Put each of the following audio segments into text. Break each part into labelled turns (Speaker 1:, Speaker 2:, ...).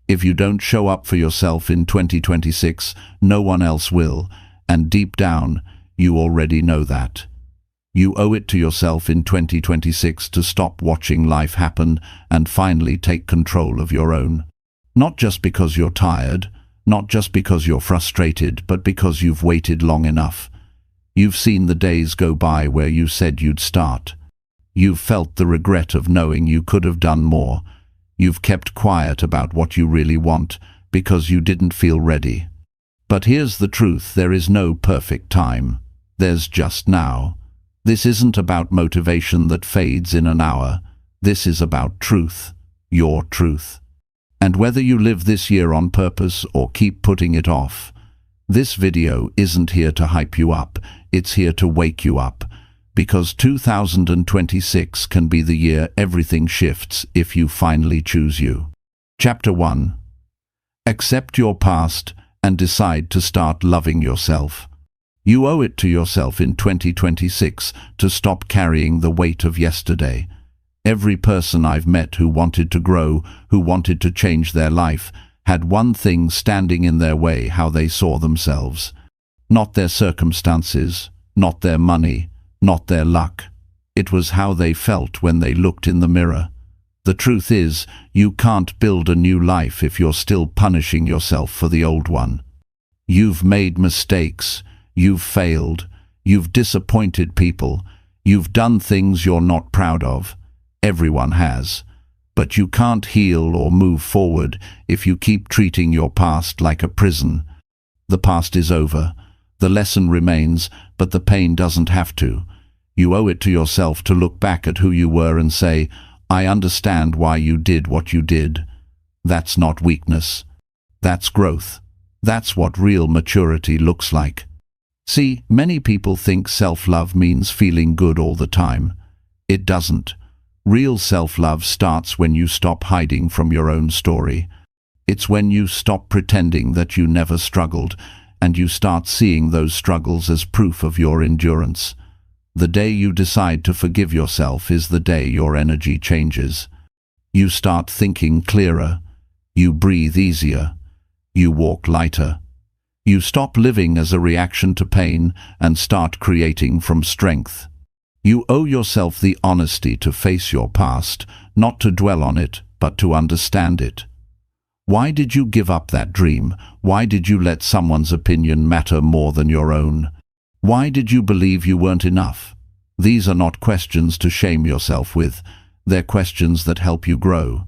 Speaker 1: If you don't show up for yourself in 2026, no one else will, and deep down, you already know that. You owe it to yourself in 2026 to stop watching life happen and finally take control of your own. Not just because you're tired, not just because you're frustrated, but because you've waited long enough. You've seen the days go by where you said you'd start. You've felt the regret of knowing you could have done more. You've kept quiet about what you really want because you didn't feel ready. But here's the truth, there is no perfect time. There's just now. This isn't about motivation that fades in an hour. This is about truth, your truth. And whether you live this year on purpose or keep putting it off, this video isn't here to hype you up, it's here to wake you up. Because 2026 can be the year everything shifts if you finally choose you. Chapter 1. Accept your past and decide to start loving yourself. You owe it to yourself in 2026 to stop carrying the weight of yesterday. Every person I've met who wanted to grow, who wanted to change their life, had one thing standing in their way: how they saw themselves. Not their circumstances, not their money, not their luck. It was how they felt when they looked in the mirror. The truth is, you can't build a new life if you're still punishing yourself for the old one. You've made mistakes. You've failed, you've disappointed people, you've done things you're not proud of. Everyone has. But you can't heal or move forward if you keep treating your past like a prison. The past is over. The lesson remains, but the pain doesn't have to. You owe it to yourself to look back at who you were and say, I understand why you did what you did. That's not weakness. That's growth. That's what real maturity looks like. See, many people think self-love means feeling good all the time. It doesn't. Real self-love starts when you stop hiding from your own story. It's when you stop pretending that you never struggled, and you start seeing those struggles as proof of your endurance. The day you decide to forgive yourself is the day your energy changes. You start thinking clearer. You breathe easier. You walk lighter. You stop living as a reaction to pain and start creating from strength. You owe yourself the honesty to face your past, not to dwell on it, but to understand it. Why did you give up that dream? Why did you let someone's opinion matter more than your own? Why did you believe you weren't enough? These are not questions to shame yourself with. They're questions that help you grow.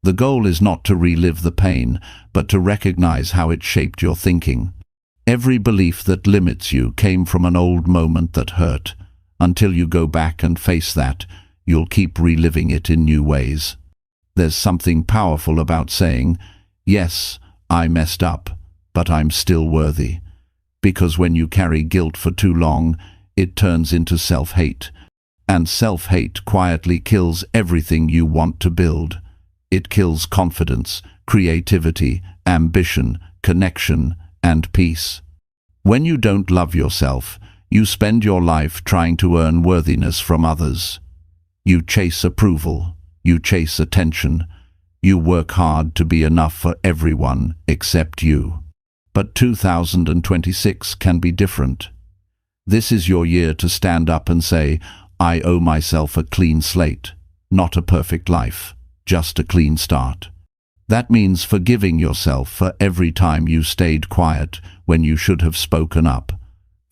Speaker 1: The goal is not to relive the pain, but to recognize how it shaped your thinking. Every belief that limits you came from an old moment that hurt. Until you go back and face that, you'll keep reliving it in new ways. There's something powerful about saying, yes, I messed up, but I'm still worthy. Because when you carry guilt for too long, it turns into self-hate. And self-hate quietly kills everything you want to build. It kills confidence, creativity, ambition, connection, and peace. When you don't love yourself, you spend your life trying to earn worthiness from others. You chase approval. You chase attention. You work hard to be enough for everyone except you. But 2026 can be different. This is your year to stand up and say, I owe myself a clean slate, not a perfect life, just a clean start. That means forgiving yourself for every time you stayed quiet when you should have spoken up.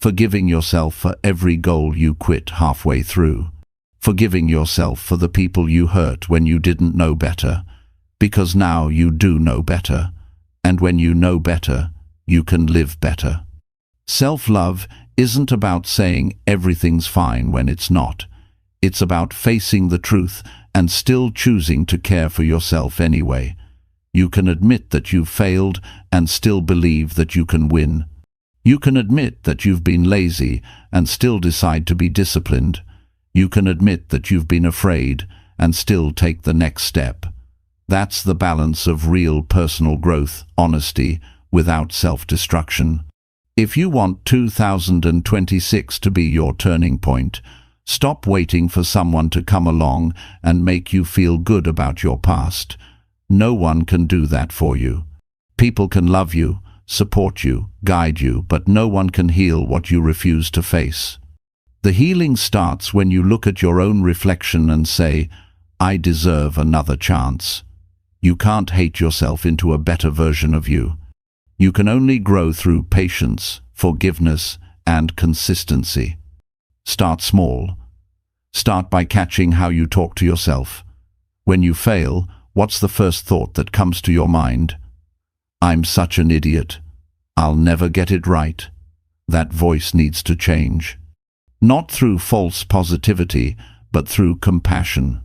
Speaker 1: Forgiving yourself for every goal you quit halfway through. Forgiving yourself for the people you hurt when you didn't know better. Because now you do know better. And when you know better, you can live better. Self-love isn't about saying everything's fine when it's not. It's about facing the truth and still choosing to care for yourself anyway. You can admit that you've failed and still believe that you can win. You can admit that you've been lazy and still decide to be disciplined. You can admit that you've been afraid and still take the next step. That's the balance of real personal growth, honesty, without self-destruction. If you want 2026 to be your turning point, stop waiting for someone to come along and make you feel good about your past. No one can do that for you. People can love you, support you, guide you, but no one can heal what you refuse to face. The healing starts when you look at your own reflection and say, I deserve another chance. You can't hate yourself into a better version of you. You can only grow through patience, forgiveness, and consistency. Start small. Start by catching how you talk to yourself. When you fail, what's the first thought that comes to your mind? I'm such an idiot. I'll never get it right. That voice needs to change. Not through false positivity, but through compassion.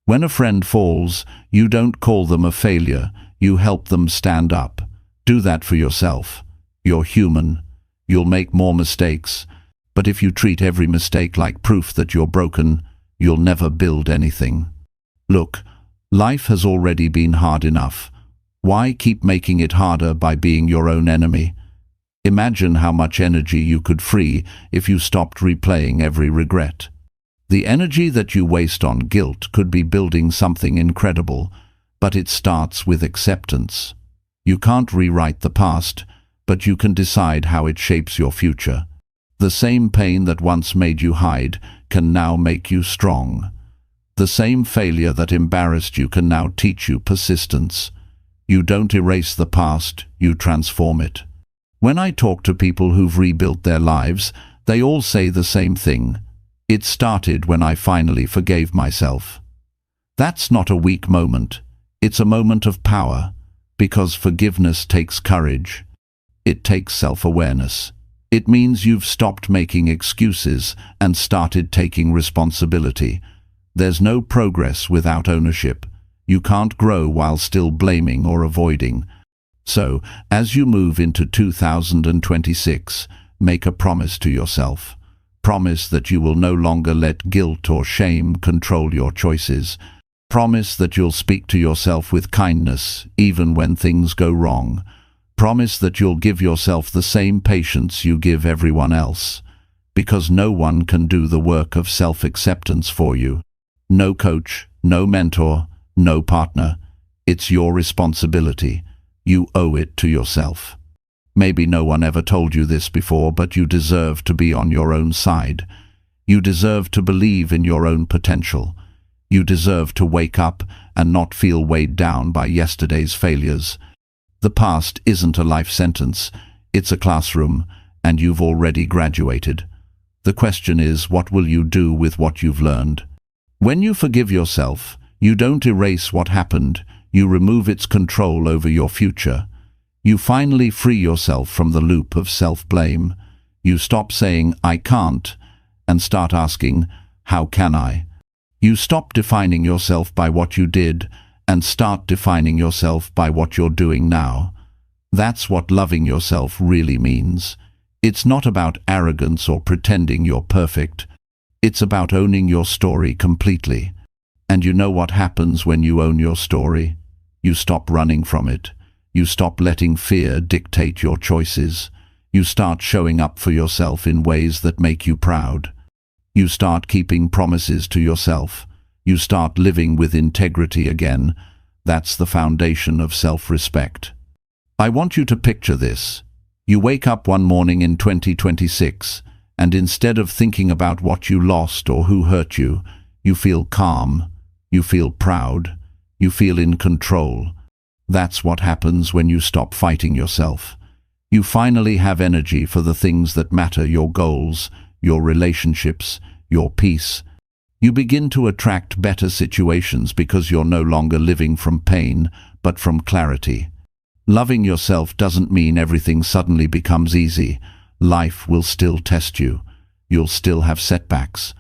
Speaker 1: When a friend falls, you don't call them a failure, you help them stand up. Do that for yourself. You're human. You'll make more mistakes. But if you treat every mistake like proof that you're broken, you'll never build anything. Look, life has already been hard enough. Why keep making it harder by being your own enemy? Imagine how much energy you could free if you stopped replaying every regret. The energy that you waste on guilt could be building something incredible, but it starts with acceptance. You can't rewrite the past, but you can decide how it shapes your future. The same pain that once made you hide can now make you strong. The same failure that embarrassed you can now teach you persistence. You don't erase the past, you transform it. When I talk to people who've rebuilt their lives, they all say the same thing. It started when I finally forgave myself. That's not a weak moment. It's a moment of power, because forgiveness takes courage. It takes self-awareness. It means you've stopped making excuses and started taking responsibility. There's no progress without ownership. You can't grow while still blaming or avoiding. So, as you move into 2026, make a promise to yourself. Promise that you will no longer let guilt or shame control your choices. Promise that you'll speak to yourself with kindness, even when things go wrong. Promise that you'll give yourself the same patience you give everyone else. Because no one can do the work of self-acceptance for you. No coach, no mentor, no partner. It's your responsibility. You owe it to yourself. Maybe no one ever told you this before, but you deserve to be on your own side. You deserve to believe in your own potential. You deserve to wake up and not feel weighed down by yesterday's failures. The past isn't a life sentence. It's a classroom, and you've already graduated. The question is, what will you do with what you've learned? When you forgive yourself, you don't erase what happened. You remove its control over your future. You finally free yourself from the loop of self-blame. You stop saying, I can't, and start asking, how can I? You stop defining yourself by what you did and start defining yourself by what you're doing now. That's what loving yourself really means. It's not about arrogance or pretending you're perfect. It's about owning your story completely. And you know what happens when you own your story? You stop running from it. You stop letting fear dictate your choices. You start showing up for yourself in ways that make you proud. You start keeping promises to yourself. You start living with integrity again. That's the foundation of self-respect. I want you to picture this. You wake up one morning in 2026, and instead of thinking about what you lost or who hurt you, you feel calm. You feel proud. You feel in control. That's what happens when you stop fighting yourself. You finally have energy for the things that matter, your goals, your relationships, your peace. You begin to attract better situations because you're no longer living from pain, but from clarity. Loving yourself doesn't mean everything suddenly becomes easy. Life will still test you. You'll still have setbacks.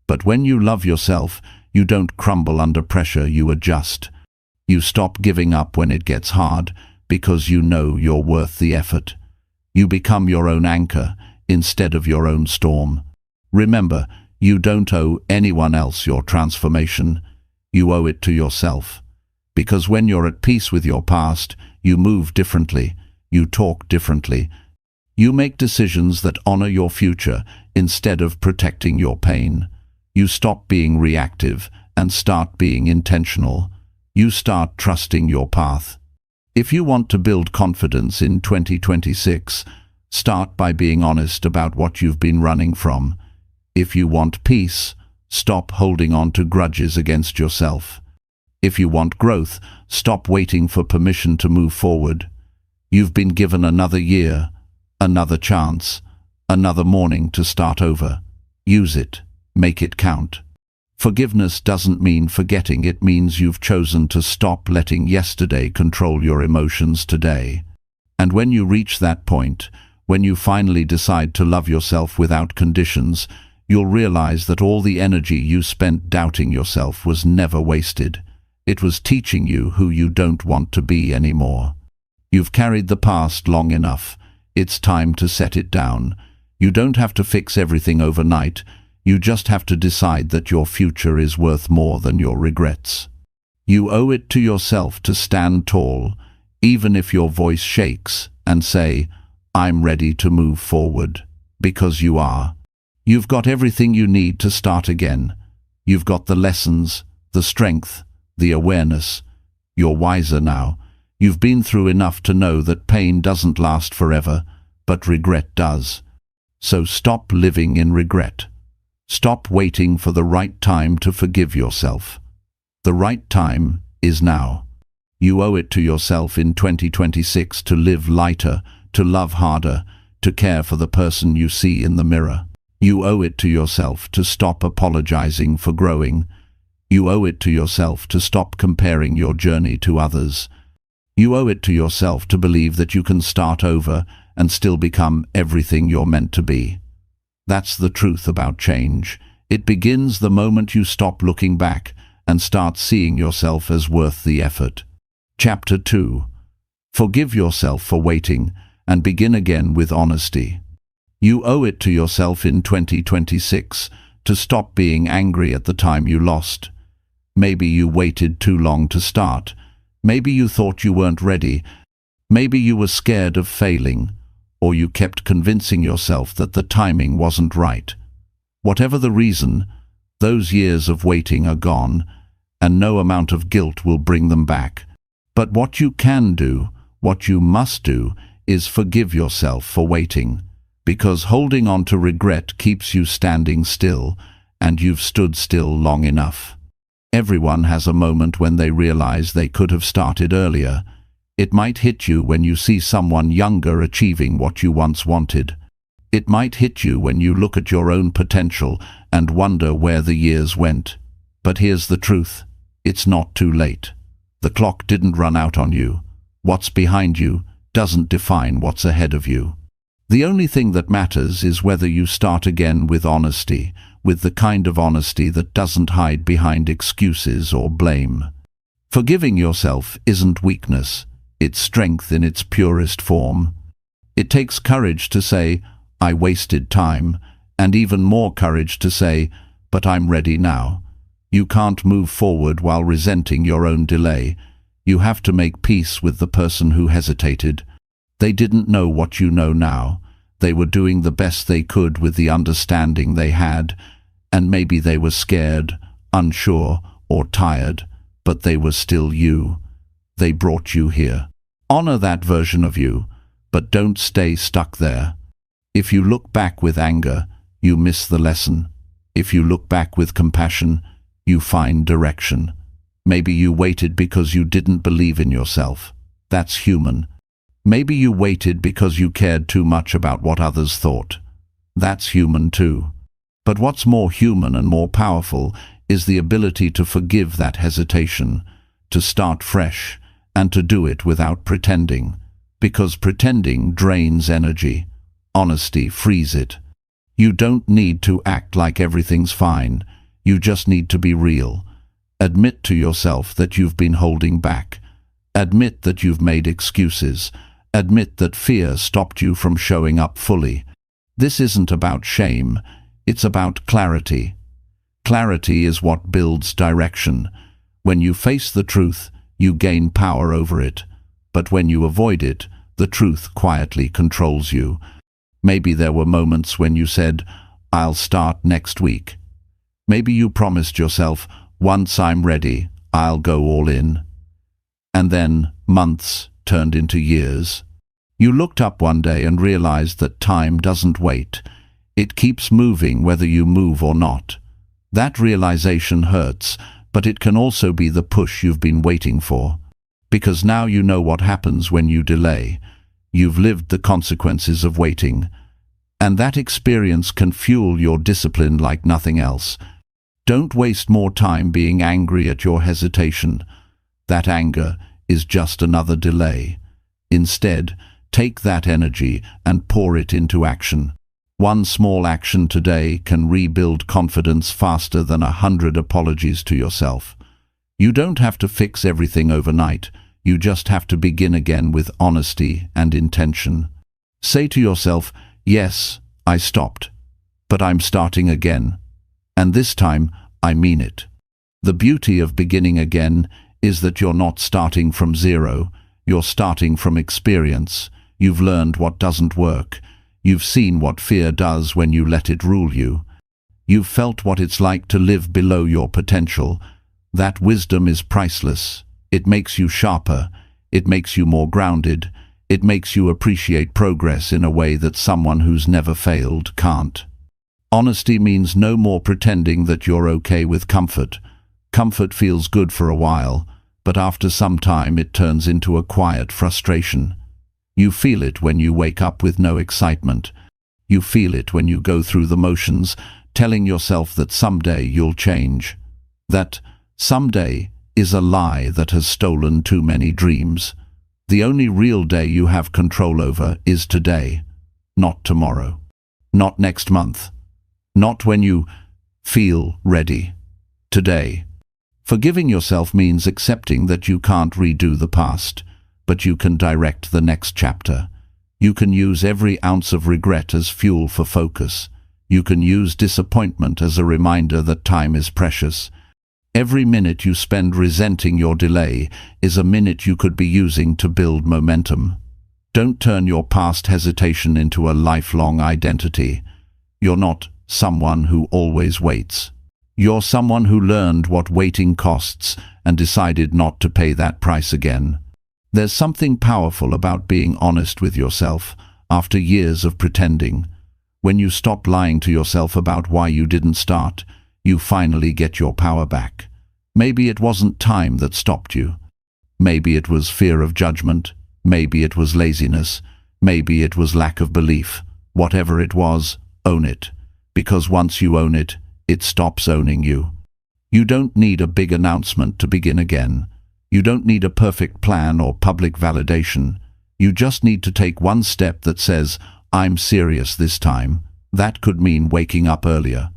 Speaker 1: But when you love yourself, you don't crumble under pressure, you adjust. You stop giving up when it gets hard because you know you're worth the effort. You become your own anchor instead of your own storm. Remember, you don't owe anyone else your transformation. You owe it to yourself. Because when you're at peace with your past, you move differently, you talk differently. You make decisions that honor your future instead of protecting your pain. You stop being reactive and start being intentional. You start trusting your path. If you want to build confidence in 2026, start by being honest about what you've been running from. If you want peace, stop holding on to grudges against yourself. If you want growth, stop waiting for permission to move forward. You've been given another year, another chance, another morning to start over. Use it. Make it count. Forgiveness doesn't mean forgetting. It means you've chosen to stop letting yesterday control your emotions today. And when you reach that point, when you finally decide to love yourself without conditions, you'll realize that all the energy you spent doubting yourself was never wasted. It was teaching you who you don't want to be anymore. You've carried the past long enough. It's time to set it down. You don't have to fix everything overnight. You just have to decide that your future is worth more than your regrets. You owe it to yourself to stand tall, even if your voice shakes, and say, "I'm ready to move forward," because you are. You've got everything you need to start again. You've got the lessons, the strength, the awareness. You're wiser now. You've been through enough to know that pain doesn't last forever, but regret does. So stop living in regret. Stop waiting for the right time to forgive yourself. The right time is now. You owe it to yourself in 2026 to live lighter, to love harder, to care for the person you see in the mirror. You owe it to yourself to stop apologizing for growing. You owe it to yourself to stop comparing your journey to others. You owe it to yourself to believe that you can start over and still become everything you're meant to be. That's the truth about change. It begins the moment you stop looking back and start seeing yourself as worth the effort. Chapter 2. Forgive yourself for waiting and begin again with honesty. You owe it to yourself in 2026 to stop being angry at the time you lost. Maybe you waited too long to start. Maybe you thought you weren't ready. Maybe you were scared of failing, or you kept convincing yourself that the timing wasn't right. Whatever the reason, those years of waiting are gone, and no amount of guilt will bring them back. But what you can do, what you must do, is forgive yourself for waiting, because holding on to regret keeps you standing still, and you've stood still long enough. Everyone has a moment when they realize they could have started earlier. It might hit you when you see someone younger achieving what you once wanted. It might hit you when you look at your own potential and wonder where the years went. But here's the truth. It's not too late. The clock didn't run out on you. What's behind you doesn't define what's ahead of you. The only thing that matters is whether you start again with honesty, with the kind of honesty that doesn't hide behind excuses or blame. Forgiving yourself isn't weakness. It's strength in its purest form. It takes courage to say, "I wasted time," and even more courage to say, "But I'm ready now." You can't move forward while resenting your own delay. You have to make peace with the person who hesitated. They didn't know what you know now. They were doing the best they could with the understanding they had, and maybe they were scared, unsure, or tired, but they were still you. They brought you here. Honor that version of you, but don't stay stuck there. If you look back with anger, you miss the lesson. If you look back with compassion, you find direction. Maybe you waited because you didn't believe in yourself. That's human. Maybe you waited because you cared too much about what others thought. That's human too. But what's more human and more powerful is the ability to forgive that hesitation, to start fresh, and to do it without pretending. Because pretending drains energy. Honesty frees it. You don't need to act like everything's fine. You just need to be real. Admit to yourself that you've been holding back. Admit that you've made excuses. Admit that fear stopped you from showing up fully. This isn't about shame. It's about clarity. Clarity is what builds direction. When you face the truth, you gain power over it. But when you avoid it, the truth quietly controls you. Maybe there were moments when you said, "I'll start next week." Maybe you promised yourself, "Once I'm ready, I'll go all in." And then months turned into years. You looked up one day and realized that time doesn't wait. It keeps moving whether you move or not. That realization hurts, but it can also be the push you've been waiting for. Because now you know what happens when you delay. You've lived the consequences of waiting. And that experience can fuel your discipline like nothing else. Don't waste more time being angry at your hesitation. That anger is just another delay. Instead, take that energy and pour it into action. One small action today can rebuild confidence faster than 100 apologies to yourself. You don't have to fix everything overnight. You just have to begin again with honesty and intention. Say to yourself, yes, I stopped, but I'm starting again. And this time, I mean it. The beauty of beginning again is that you're not starting from zero. You're starting from experience. You've learned what doesn't work. You've seen what fear does when you let it rule you. You've felt what it's like to live below your potential. That wisdom is priceless. It makes you sharper. It makes you more grounded. It makes you appreciate progress in a way that someone who's never failed can't. Honesty means no more pretending that you're okay with comfort. Comfort feels good for a while, but after some time it turns into a quiet frustration. You feel it when you wake up with no excitement. You feel it when you go through the motions, telling yourself that someday you'll change. That someday is a lie that has stolen too many dreams. The only real day you have control over is today, not tomorrow, not next month, not when you feel ready. Today. Forgiving yourself means accepting that you can't redo the past, but you can direct the next chapter. You can use every ounce of regret as fuel for focus. You can use disappointment as a reminder that time is precious. Every minute you spend resenting your delay is a minute you could be using to build momentum. Don't turn your past hesitation into a lifelong identity. You're not someone who always waits. You're someone who learned what waiting costs and decided not to pay that price again. There's something powerful about being honest with yourself after years of pretending. When you stop lying to yourself about why you didn't start, you finally get your power back. Maybe it wasn't time that stopped you. Maybe it was fear of judgment. Maybe it was laziness. Maybe it was lack of belief. Whatever it was, own it. Because once you own it, it stops owning you. You don't need a big announcement to begin again. You don't need a perfect plan or public validation. You just need to take one step that says, I'm serious this time. That could mean waking up earlier.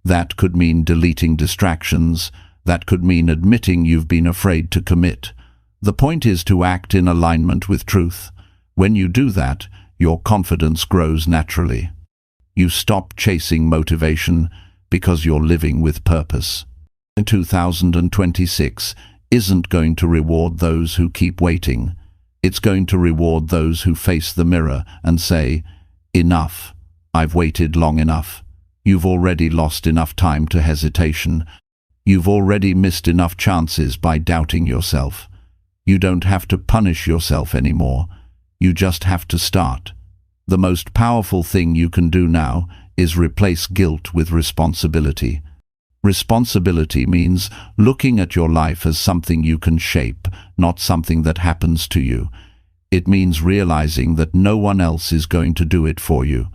Speaker 1: That could mean deleting distractions. That could mean admitting you've been afraid to commit. The point is to act in alignment with truth. When you do that, your confidence grows naturally. You stop chasing motivation because you're living with purpose. 2026 isn't going to reward those who keep waiting. It's going to reward those who face the mirror and say, enough, I've waited long enough. You've already lost enough time to hesitation. You've already missed enough chances by doubting yourself. You don't have to punish yourself anymore. You just have to start. The most powerful thing you can do now is replace guilt with responsibility. Responsibility means looking at your life as something you can shape, not something that happens to you. It means realizing that no one else is going to do it for you.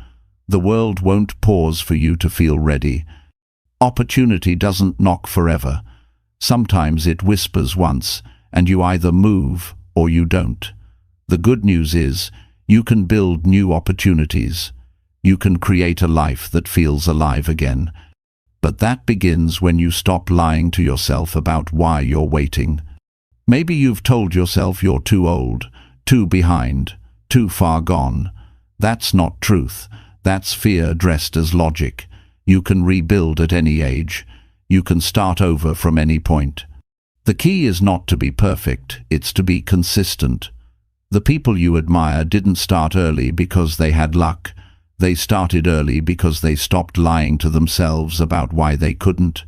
Speaker 1: The world won't pause for you to feel ready. Opportunity doesn't knock forever. Sometimes it whispers once, and you either move or you don't. The good news is, you can build new opportunities. You can create a life that feels alive again. But that begins when you stop lying to yourself about why you're waiting. Maybe you've told yourself you're too old, too behind, too far gone. That's not truth. That's fear dressed as logic. You can rebuild at any age. You can start over from any point. The key is not to be perfect, it's to be consistent. The people you admire didn't start early because they had luck. They started early because they stopped lying to themselves about why they couldn't.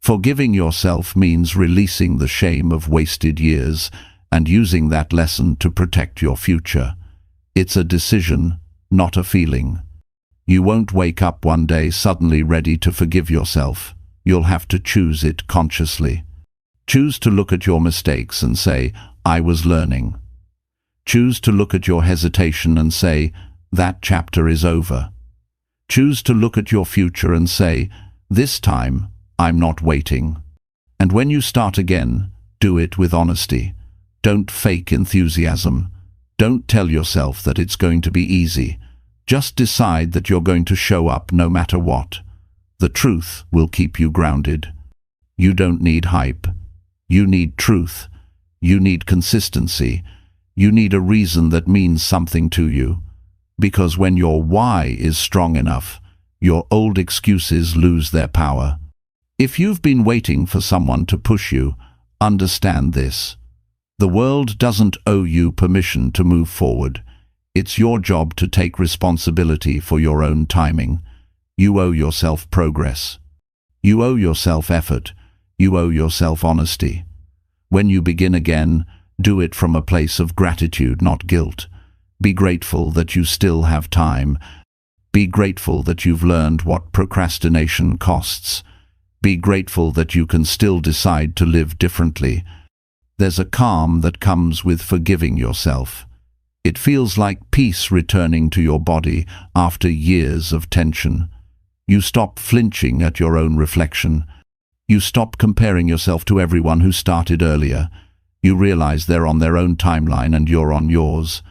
Speaker 1: Forgiving yourself means releasing the shame of wasted years and using that lesson to protect your future. It's a decision, not a feeling. You won't wake up one day suddenly ready to forgive yourself. You'll have to choose it consciously. Choose to look at your mistakes and say, I was learning. Choose to look at your hesitation and say, that chapter is over. Choose to look at your future and say, this time, I'm not waiting. And when you start again, do it with honesty. Don't fake enthusiasm. Don't tell yourself that it's going to be easy. Just decide that you're going to show up no matter what. The truth will keep you grounded. You don't need hype. You need truth. You need consistency. You need a reason that means something to you. Because when your why is strong enough, your old excuses lose their power. If you've been waiting for someone to push you, understand this. The world doesn't owe you permission to move forward. It's your job to take responsibility for your own timing. You owe yourself progress. You owe yourself effort. You owe yourself honesty. When you begin again, do it from a place of gratitude, not guilt. Be grateful that you still have time. Be grateful that you've learned what procrastination costs. Be grateful that you can still decide to live differently. There's a calm that comes with forgiving yourself. It feels like peace returning to your body after years of tension. You stop flinching at your own reflection. You stop comparing yourself to everyone who started earlier. You realize they're on their own timeline and you're on yours.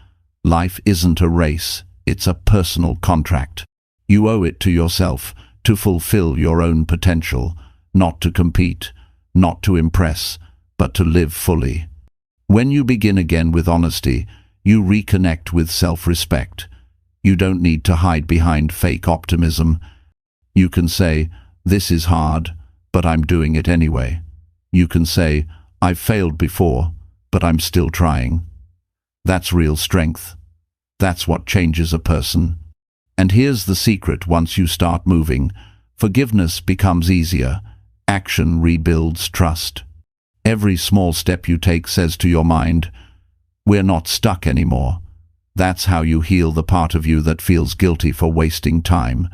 Speaker 1: Life isn't a race, it's a personal contract. You owe it to yourself to fulfill your own potential, not to compete, not to impress, but to live fully. When you begin again with honesty, you reconnect with self-respect. You don't need to hide behind fake optimism. You can say, this is hard, but I'm doing it anyway. You can say, I've failed before, but I'm still trying. That's real strength. That's what changes a person. And here's the secret: once you start moving, forgiveness becomes easier. Action rebuilds trust. Every small step you take says to your mind, we're not stuck anymore. That's how you heal the part of you that feels guilty for wasting time.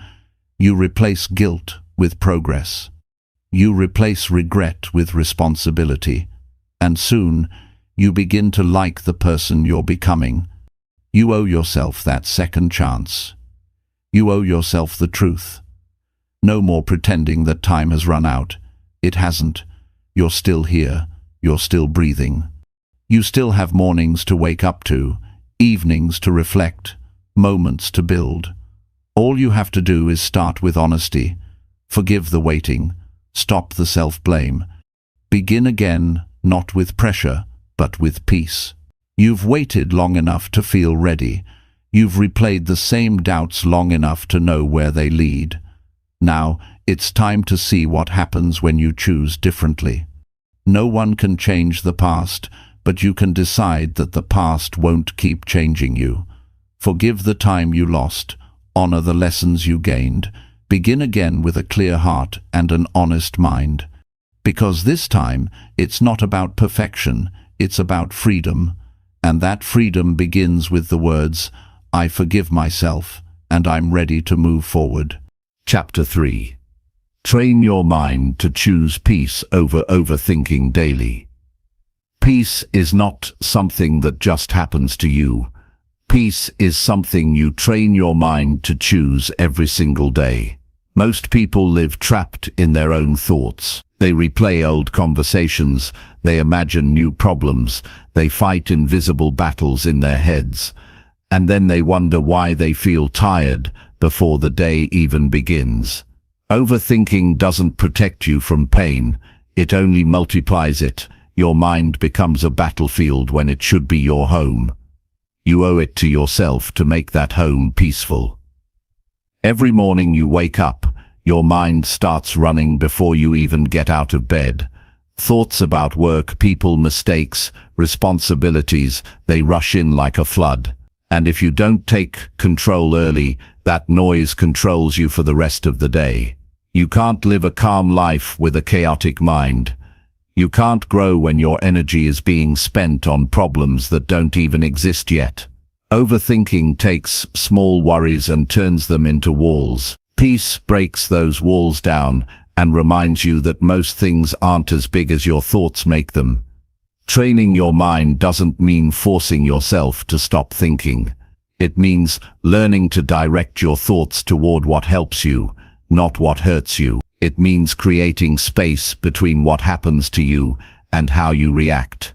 Speaker 1: You replace guilt with progress. You replace regret with responsibility. And soon, you begin to like the person you're becoming. You owe yourself that second chance. You owe yourself the truth. No more pretending that time has run out. It hasn't. You're still here. You're still breathing. You still have mornings to wake up to, evenings to reflect, moments to build. All you have to do is start with honesty. Forgive the waiting. Stop the self-blame. Begin again, not with pressure, but with peace. You've waited long enough to feel ready. You've replayed the same doubts long enough to know where they lead. Now, it's time to see what happens when you choose differently. No one can change the past, but you can decide that the past won't keep changing you. Forgive the time you lost. Honor the lessons you gained. Begin again with a clear heart and an honest mind. Because this time, it's not about perfection, it's about freedom. And that freedom begins with the words, I forgive myself, and I'm ready to move forward.
Speaker 2: Chapter 3. Train your mind to choose peace over overthinking daily. Peace is not something that just happens to you. Peace is something you train your mind to choose every single day. Most people live trapped in their own thoughts. They replay old conversations, they imagine new problems, they fight invisible battles in their heads, and then they wonder why they feel tired before the day even begins. Overthinking doesn't protect you from pain, it only multiplies it. Your mind becomes a battlefield when it should be your home. You owe it to yourself to make that home peaceful. Every morning you wake up, your mind starts running before you even get out of bed. Thoughts about work, people, mistakes, responsibilities, they rush in like a flood. And if you don't take control early, that noise controls you for the rest of the day. You can't live a calm life with a chaotic mind. You can't grow when your energy is being spent on problems that don't even exist yet. Overthinking takes small worries and turns them into walls. Peace breaks those walls down and reminds you that most things aren't as big as your thoughts make them. Training your mind doesn't mean forcing yourself to stop thinking. It means learning to direct your thoughts toward what helps you, not what hurts you. It means creating space between what happens to you and how you react.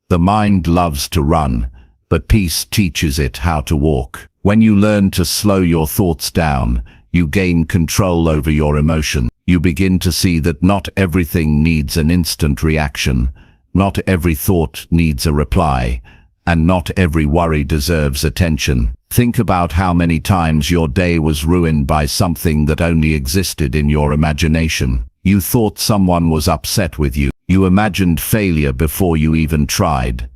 Speaker 2: The mind loves to run, but peace teaches it how to walk. When you learn to slow your thoughts down, you gain control over your emotions. You begin to see that not everything needs an instant reaction, not every thought needs a reply, and not every worry deserves attention. Think about how many times your day was ruined by something that only existed in your imagination. You thought someone was upset with you. You imagined failure before you even tried.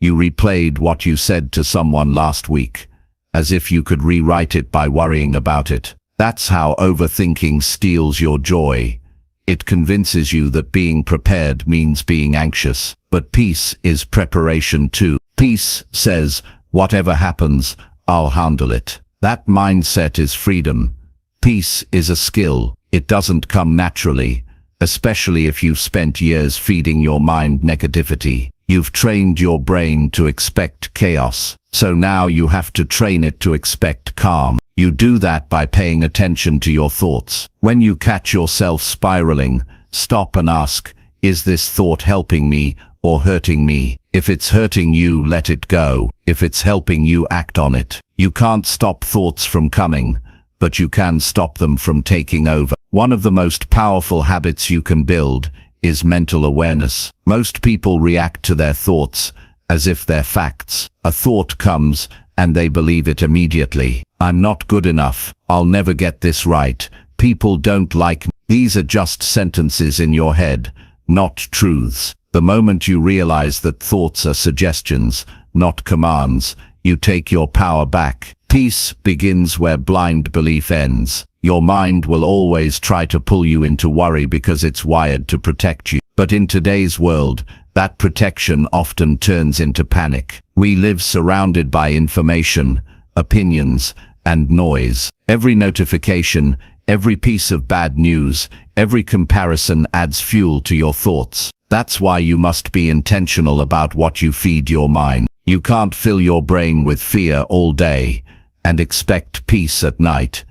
Speaker 2: You replayed what you said to someone last week, as if you could rewrite it by worrying about it. That's how overthinking steals your joy. It convinces you that being prepared means being anxious. But peace is preparation too. Peace says, whatever happens, I'll handle it. That mindset is freedom. Peace is a skill. It doesn't come naturally, especially if you've spent years feeding your mind negativity. You've trained your brain to expect chaos, so now you have to train it to expect calm. You do that by paying attention to your thoughts. When you catch yourself spiraling, stop and ask, is this thought helping me or hurting me? If it's hurting you, let it go. If it's helping you, act on it. You can't stop thoughts from coming, but you can stop them from taking over. One of the most powerful habits you can build is mental awareness. Most people react to their thoughts as if they're facts. A thought comes and they believe it immediately. I'm not good enough. I'll never get this right. People don't like me. These are just sentences in your head, not truths. The moment you realize that thoughts are suggestions, not commands, you take your power back. Peace begins where blind belief ends. Your mind will always try to pull you into worry because it's wired to protect you. But in today's world, that protection often turns into panic. We live surrounded by information, opinions, and noise. Every notification, every piece of bad news, every comparison adds fuel to your thoughts. That's why you must be intentional about what you feed your mind. You can't fill your brain with fear all day and expect peace at night.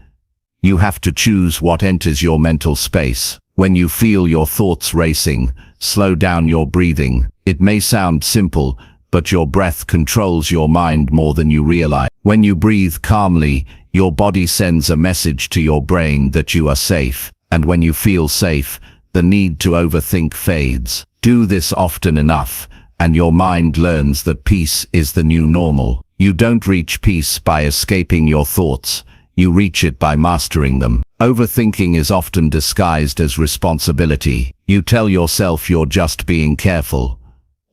Speaker 2: You have to choose what enters your mental space. When you feel your thoughts racing, slow down your breathing. It may sound simple, but your breath controls your mind more than you realize. When you breathe calmly, your body sends a message to your brain that you are safe. And when you feel safe, the need to overthink fades. Do this often enough, and your mind learns that peace is the new normal. You don't reach peace by escaping your thoughts. You reach it by mastering them. Overthinking is often disguised as responsibility. You tell yourself you're just being careful,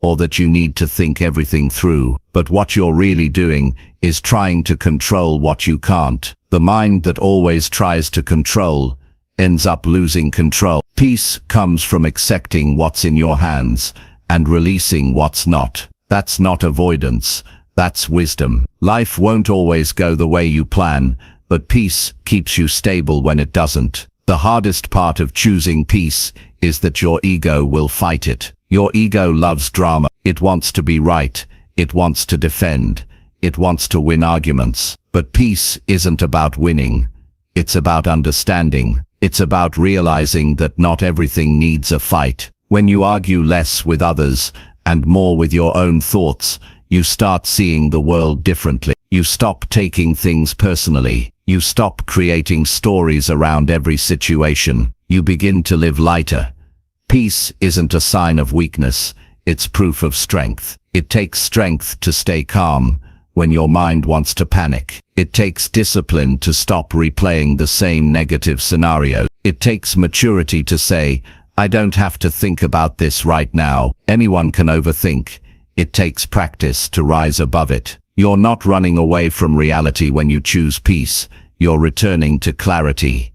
Speaker 2: or that you need to think everything through. But what you're really doing is trying to control what you can't. The mind that always tries to control ends up losing control. Peace comes from accepting what's in your hands and releasing what's not. That's not avoidance, that's wisdom. Life won't always go the way you plan, but peace keeps you stable when it doesn't. The hardest part of choosing peace is that your ego will fight it. Your ego loves drama. It wants to be right. It wants to defend. It wants to win arguments. But peace isn't about winning. It's about understanding. It's about realizing that not everything needs a fight. When you argue less with others and more with your own thoughts, you start seeing the world differently. You stop taking things personally. You stop creating stories around every situation. You begin to live lighter. Peace isn't a sign of weakness, it's proof of strength. It takes strength to stay calm when your mind wants to panic. It takes discipline to stop replaying the same negative scenario. It takes maturity to say, I don't have to think about this right now. Anyone can overthink. It takes practice to rise above it. You're not running away from reality when you choose peace. You're returning to clarity.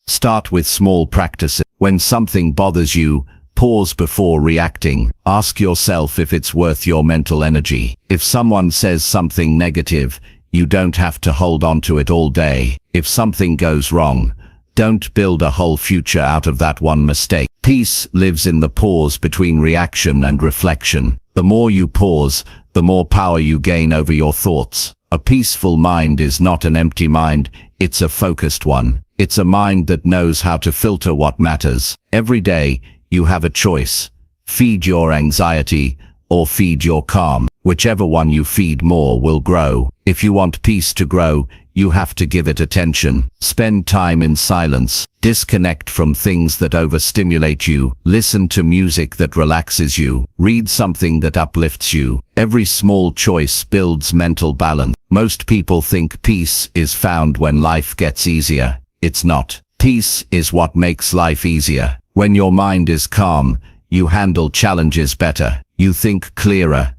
Speaker 2: Start with small practices. When something bothers you, Pause before reacting. Ask yourself if it's worth your mental energy. If someone says something negative, you don't have to hold on to it all day. If something goes wrong, don't build a whole future out of that one mistake. Peace lives in the pause between reaction and reflection. The more you pause, the more power you gain over your thoughts. A peaceful mind is not an empty mind, it's a focused one. It's a mind that knows how to filter what matters. Every day, you have a choice. Feed your anxiety or feed your calm. Whichever one you feed more will grow. If you want peace to grow, you have to give it attention. Spend time in silence. Disconnect from things that overstimulate you. Listen to music that relaxes you. Read something that uplifts you. Every small choice builds mental balance. Most people think peace is found when life gets easier. It's not. Peace is what makes life easier. When your mind is calm, you handle challenges better. You think clearer.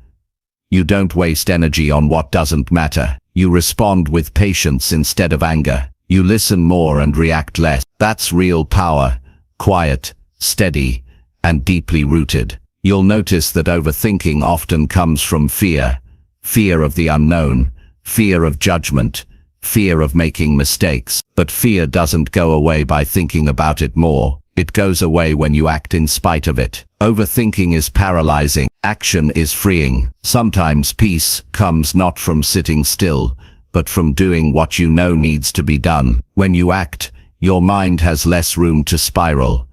Speaker 2: You don't waste energy on what doesn't matter. You respond with patience instead of anger. You listen more and react less. That's real power. Quiet, steady, and deeply rooted. You'll notice that overthinking often comes from fear. Fear of the unknown. Fear of judgment. Fear of making mistakes. But fear doesn't go away by thinking about it more. It goes away when you act in spite of it. Overthinking is paralyzing. Action is freeing. Sometimes peace comes not from sitting still, but from doing what you know needs to be done. When you act, your mind has less room to spiral.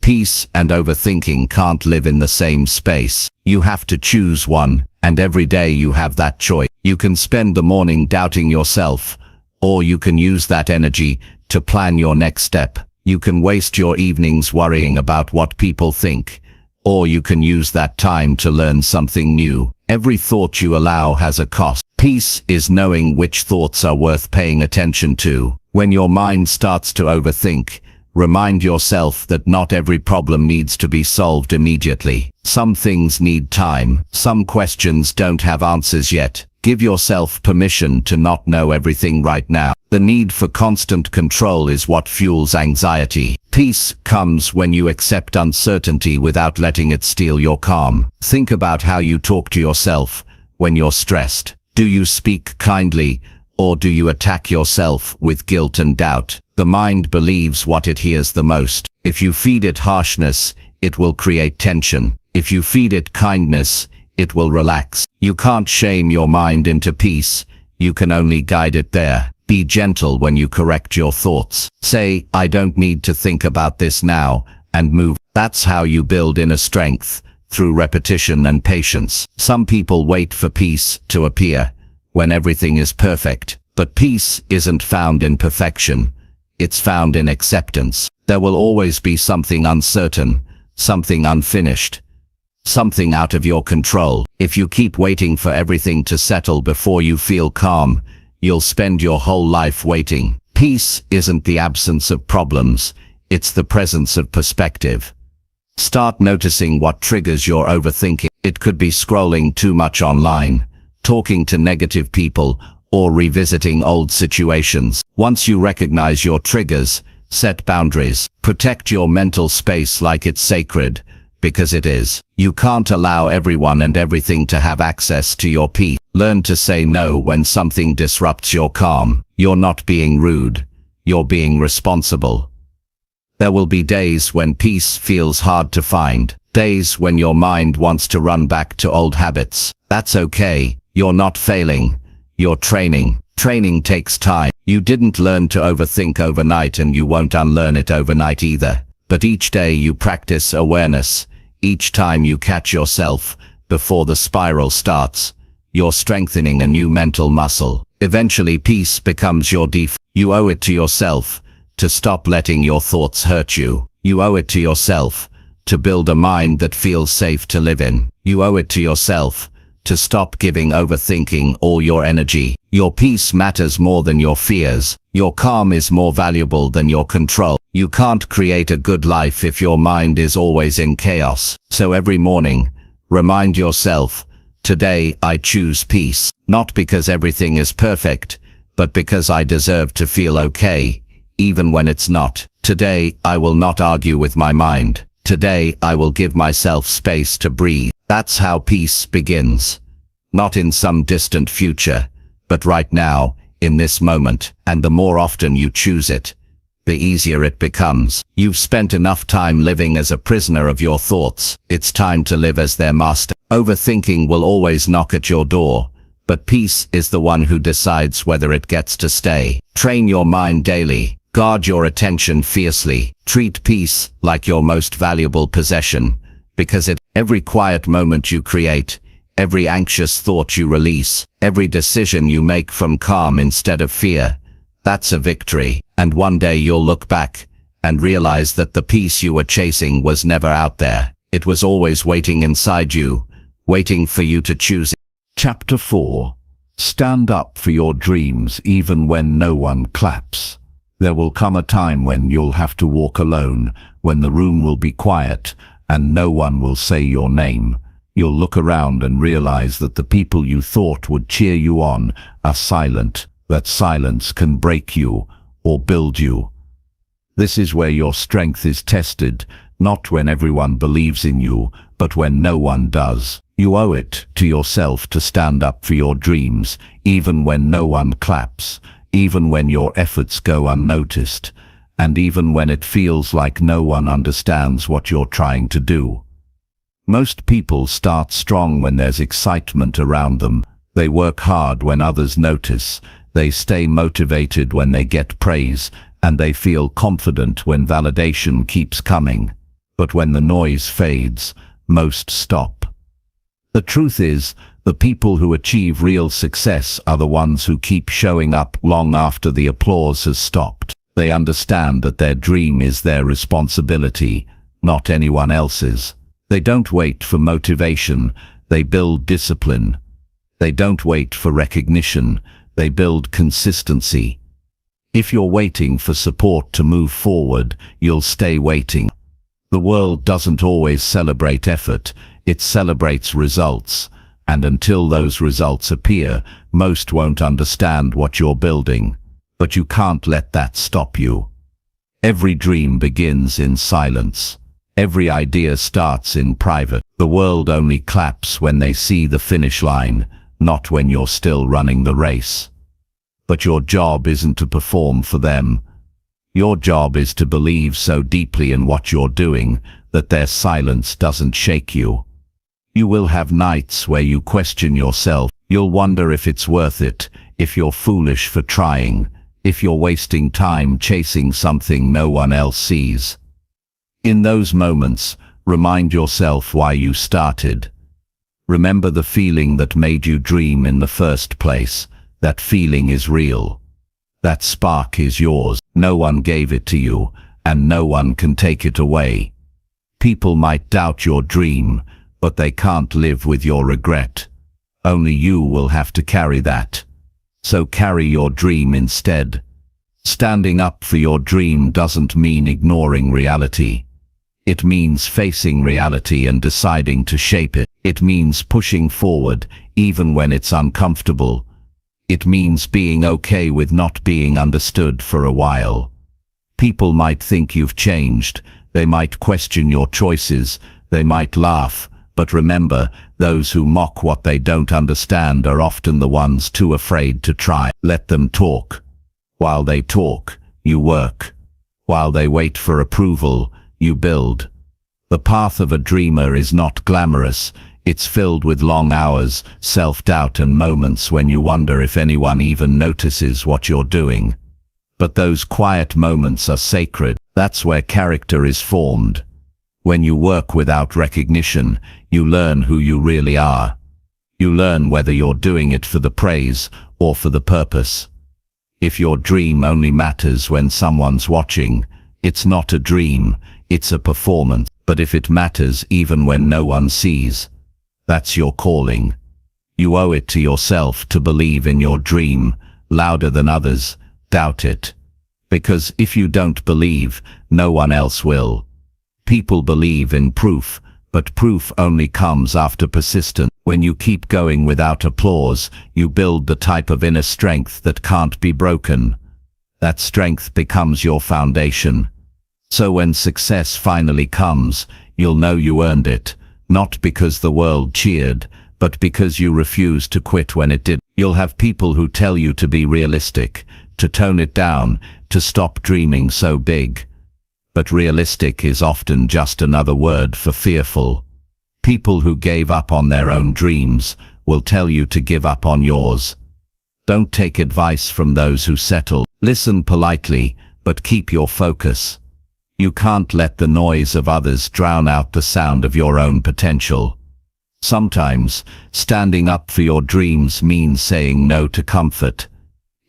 Speaker 2: Peace and overthinking can't live in the same space. You have to choose one, and every day you have that choice. You can spend the morning doubting yourself, or you can use that energy to plan your next step. You can waste your evenings worrying about what people think, or you can use that time to learn something new. Every thought you allow has a cost. Peace is knowing which thoughts are worth paying attention to. When your mind starts to overthink, remind yourself that not every problem needs to be solved immediately. Some things need time. Some questions don't have answers yet. Give yourself permission to not know everything right now. The need for constant control is what fuels anxiety. Peace comes when you accept uncertainty without letting it steal your calm. Think about how you talk to yourself when you're stressed. Do you speak kindly, or do you attack yourself with guilt and doubt? The mind believes what it hears the most. If you feed it harshness, it will create tension. If you feed it kindness, it will relax. You can't shame your mind into peace. You can only guide it there. Be gentle when you correct your thoughts. Say, I don't need to think about this now, and move. That's how you build inner strength, through repetition and patience. Some people wait for peace to appear when everything is perfect. But peace isn't found in perfection. It's found in acceptance. There will always be something uncertain, something unfinished, something out of your control. If you keep waiting for everything to settle before you feel calm, you'll spend your whole life waiting. Peace isn't the absence of problems, it's the presence of perspective. Start noticing what triggers your overthinking. It could be scrolling too much online, talking to negative people, or revisiting old situations. Once you recognize your triggers, set boundaries. Protect your mental space like it's sacred, because it is. You can't allow everyone and everything to have access to your peace. Learn to say no when something disrupts your calm. You're not being rude. You're being responsible. There will be days when peace feels hard to find. Days when your mind wants to run back to old habits. That's okay. You're not failing. You're training. Training takes time. You didn't learn to overthink overnight, and you won't unlearn it overnight either. But each day you practice awareness. Each time you catch yourself before the spiral starts, you're strengthening a new mental muscle. Eventually peace becomes your default. You owe it to yourself to stop letting your thoughts hurt you. You owe it to yourself to build a mind that feels safe to live in. You owe it to yourself to stop giving overthinking all your energy. Your peace matters more than your fears. Your calm is more valuable than your control. You can't create a good life if your mind is always in chaos. So every morning, remind yourself, today I choose peace. Not because everything is perfect, but because I deserve to feel okay, even when it's not. Today I will not argue with my mind. Today I will give myself space to breathe. That's how peace begins. Not in some distant future, but right now, in this moment. And the more often you choose it, the easier it becomes. You've spent enough time living as a prisoner of your thoughts. It's time to live as their master. Overthinking will always knock at your door, but peace is the one who decides whether it gets to stay. Train your mind daily. Guard your attention fiercely. Treat peace like your most valuable possession, because every quiet moment you create, every anxious thought you release, every decision you make from calm instead of fear, that's a victory. And one day you'll look back and realize that the peace you were chasing was never out there. It was always waiting inside you, waiting for you to choose it.
Speaker 1: Chapter 4. Stand up for your dreams even when no one claps. There will come a time when you'll have to walk alone, when the room will be quiet and no one will say your name. You'll look around and realize that the people you thought would cheer you on are silent, that silence can break you or build you. This is where your strength is tested, not when everyone believes in you, but when no one does. You owe it to yourself to stand up for your dreams, even when no one claps, even when your efforts go unnoticed, and even when it feels like no one understands what you're trying to do. Most people start strong when there's excitement around them. They work hard when others notice. They stay motivated when they get praise, and they feel confident when validation keeps coming. But when the noise fades, most stop. The truth is, the people who achieve real success are the ones who keep showing up long after the applause has stopped. They understand that their dream is their responsibility, not anyone else's. They don't wait for motivation, they build discipline. They don't wait for recognition, they build consistency. If you're waiting for support to move forward, you'll stay waiting. The world doesn't always celebrate effort, it celebrates results. And until those results appear, most won't understand what you're building. But you can't let that stop you. Every dream begins in silence. Every idea starts in private. The world only claps when they see the finish line, not when you're still running the race. But your job isn't to perform for them. Your job is to believe so deeply in what you're doing that their silence doesn't shake you. You will have nights where you question yourself. You'll wonder if it's worth it, if you're foolish for trying, if you're wasting time chasing something no one else sees. In those moments, remind yourself why you started. Remember the feeling that made you dream in the first place. That feeling is real. That spark is yours. No one gave it to you, and no one can take it away. People might doubt your dream, but they can't live with your regret. Only you will have to carry that. So carry your dream instead. Standing up for your dream doesn't mean ignoring reality. It means facing reality and deciding to shape it. It means pushing forward, even when it's uncomfortable. It means being okay with not being understood for a while. People might think you've changed. They might question your choices. They might laugh. But remember, those who mock what they don't understand are often the ones too afraid to try. Let them talk. While they talk, you work. While they wait for approval, you build. The path of a dreamer is not glamorous. It's filled with long hours, self-doubt, and moments when you wonder if anyone even notices what you're doing. But those quiet moments are sacred. That's where character is formed. When you work without recognition, you learn who you really are. You learn whether you're doing it for the praise or for the purpose. If your dream only matters when someone's watching, it's not a dream, it's a performance. But if it matters even when no one sees, that's your calling. You owe it to yourself to believe in your dream, louder than others. Doubt it. Because if you don't believe, no one else will. People believe in proof, but proof only comes after persistence. When you keep going without applause, you build the type of inner strength that can't be broken. That strength becomes your foundation. So when success finally comes,
Speaker 2: You'll know you earned it, not because the world cheered, but because you refused to quit when it did. You'll have people who tell you to be realistic, to tone it down, to stop dreaming so big. But realistic is often just another word for fearful. People who gave up on their own dreams will tell you to give up on yours. Don't take advice from those who settle. Listen politely, but keep your focus. You can't let the noise of others drown out the sound of your own potential. Sometimes, standing up for your dreams means saying no to comfort.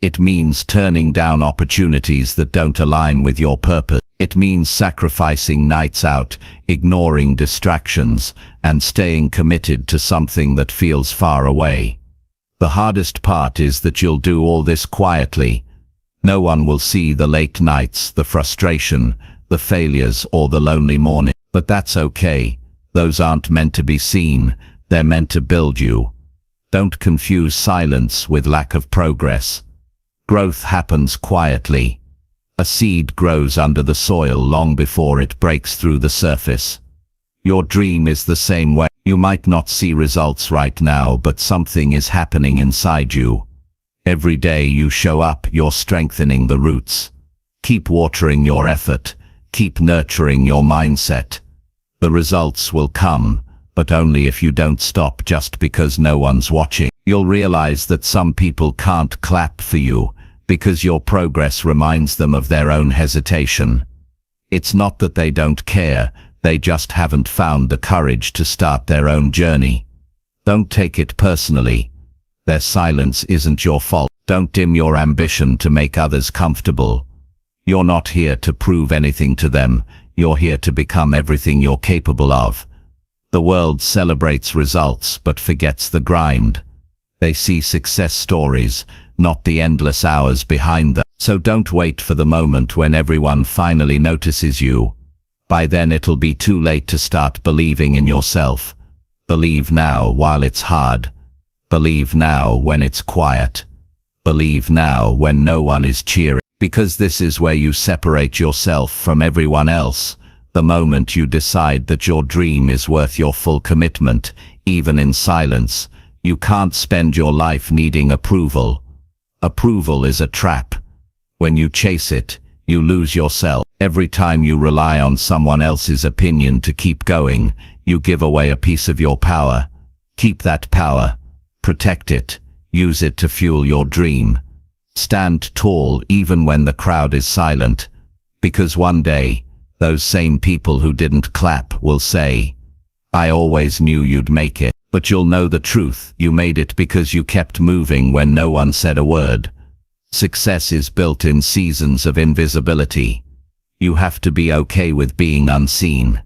Speaker 2: It means turning down opportunities that don't align with your purpose. It means sacrificing nights out, ignoring distractions, and staying committed to something that feels far away. The hardest part is that you'll do all this quietly. No one will see the late nights, the frustration, the failures, or the lonely morning. But that's okay. Those aren't meant to be seen. They're meant to build you. Don't confuse silence with lack of progress. Growth happens quietly. A seed grows under the soil long before it breaks through the surface. Your dream is the same way. You might not see results right now, but something is happening inside you. Every day you show up, you're strengthening the roots. Keep watering your effort. Keep nurturing your mindset. The results will come, but only if you don't stop just because no one's watching. You'll realize that some people can't clap for you because your progress reminds them of their own hesitation. It's not that they don't care, they just haven't found the courage to start their own journey. Don't take it personally. Their silence isn't your fault. Don't dim your ambition to make others comfortable. You're not here to prove anything to them, you're here to become everything you're capable of. The world celebrates results but forgets the grind. They see success stories, not the endless hours behind them. So don't wait for the moment when everyone finally notices you. By then it'll be too late to start believing in yourself. Believe now while it's hard. Believe now when it's quiet. Believe now when no one is cheering. Because this is where you separate yourself from everyone else. The moment you decide that your dream is worth your full commitment, even in silence, you can't spend your life needing approval. Approval is a trap. When you chase it, you lose yourself. Every time you rely on someone else's opinion to keep going, you give away a piece of your power. Keep that power. Protect it. Use it to fuel your dream. Stand tall even when the crowd is silent. Because one day, those same people who didn't clap will say, "I always knew you'd make it." But you'll know the truth. You made it because you kept moving when no one said a word. Success is built in seasons of invisibility. You have to be okay with being unseen.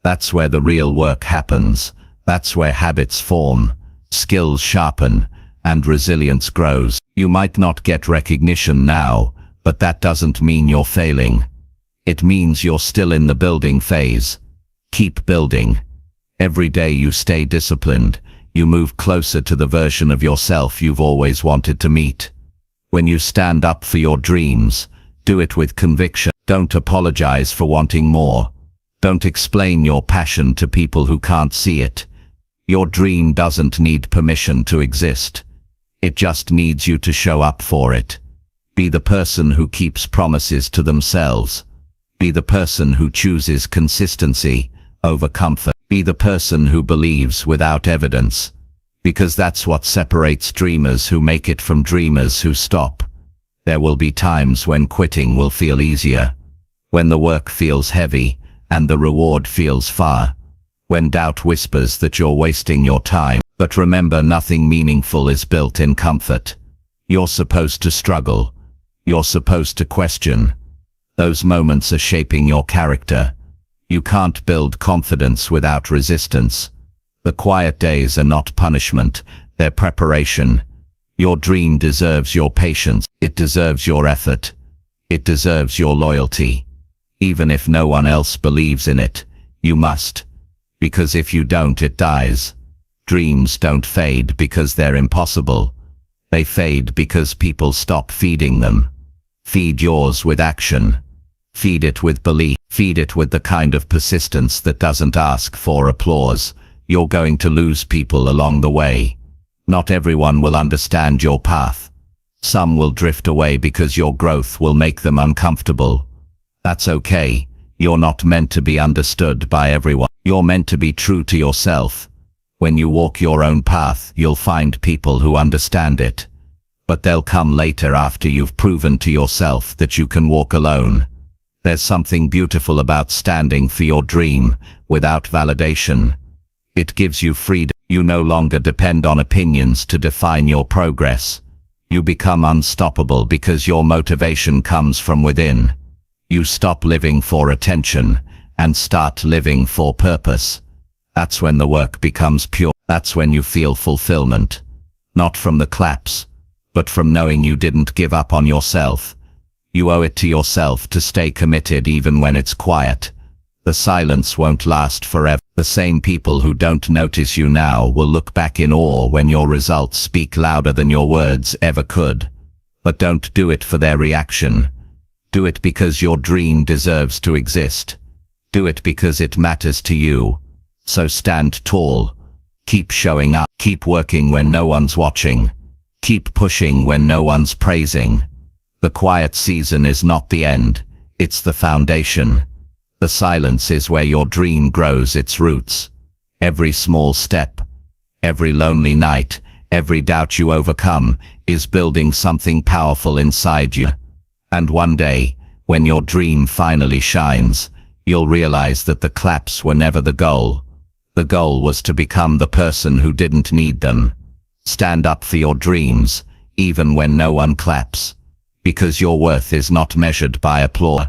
Speaker 2: That's where the real work happens. That's where habits form, skills sharpen, and resilience grows. You might not get recognition now, but that doesn't mean you're failing. It means you're still in the building phase. Keep building. Every day you stay disciplined, you move closer to the version of yourself you've always wanted to meet. When you stand up for your dreams, do it with conviction. Don't apologize for wanting more. Don't explain your passion to people who can't see it. Your dream doesn't need permission to exist. It just needs you to show up for it. Be the person who keeps promises to themselves. Be the person who chooses consistency over comfort. Be the person who believes without evidence. Because that's what separates dreamers who make it from dreamers who stop. There will be times when quitting will feel easier. When the work feels heavy and the reward feels far. When doubt whispers that you're wasting your time. But remember, nothing meaningful is built in comfort. You're supposed to struggle. You're supposed to question. Those moments are shaping your character. You can't build confidence without resistance. The quiet days are not punishment, they're preparation. Your dream deserves your patience. It deserves your effort. It deserves your loyalty. Even if no one else believes in it, you must. Because if you don't, it dies. Dreams don't fade because they're impossible. They fade because people stop feeding them. Feed yours with action. Feed it with belief. Feed it with the kind of persistence that doesn't ask for applause. You're going to lose people along the way. Not everyone will understand your path. Some will drift away because your growth will make them uncomfortable. That's okay. You're not meant to be understood by everyone. You're meant to be true to yourself. When you walk your own path, you'll find people who understand it. But they'll come later after you've proven to yourself that you can walk alone. There's something beautiful about standing for your dream without validation. It gives you freedom. You no longer depend on opinions to define your progress. You become unstoppable because your motivation comes from within. You stop living for attention and start living for purpose. That's when the work becomes pure. That's when you feel fulfillment. Not from the claps, but from knowing you didn't give up on yourself. You owe it to yourself to stay committed even when it's quiet. The silence won't last forever. The same people who don't notice you now will look back in awe when your results speak louder than your words ever could. But don't do it for their reaction. Do it because your dream deserves to exist. Do it because it matters to you. So stand tall. Keep showing up. Keep working when no one's watching. Keep pushing when no one's praising. The quiet season is not the end. It's the foundation. The silence is where your dream grows its roots. Every small step, every lonely night, every doubt you overcome is building something powerful inside you. And one day, when your dream finally shines, you'll realize that the claps were never the goal. The goal was to become the person who didn't need them. Stand up for your dreams, even when no one claps. Because your worth is not measured by applause.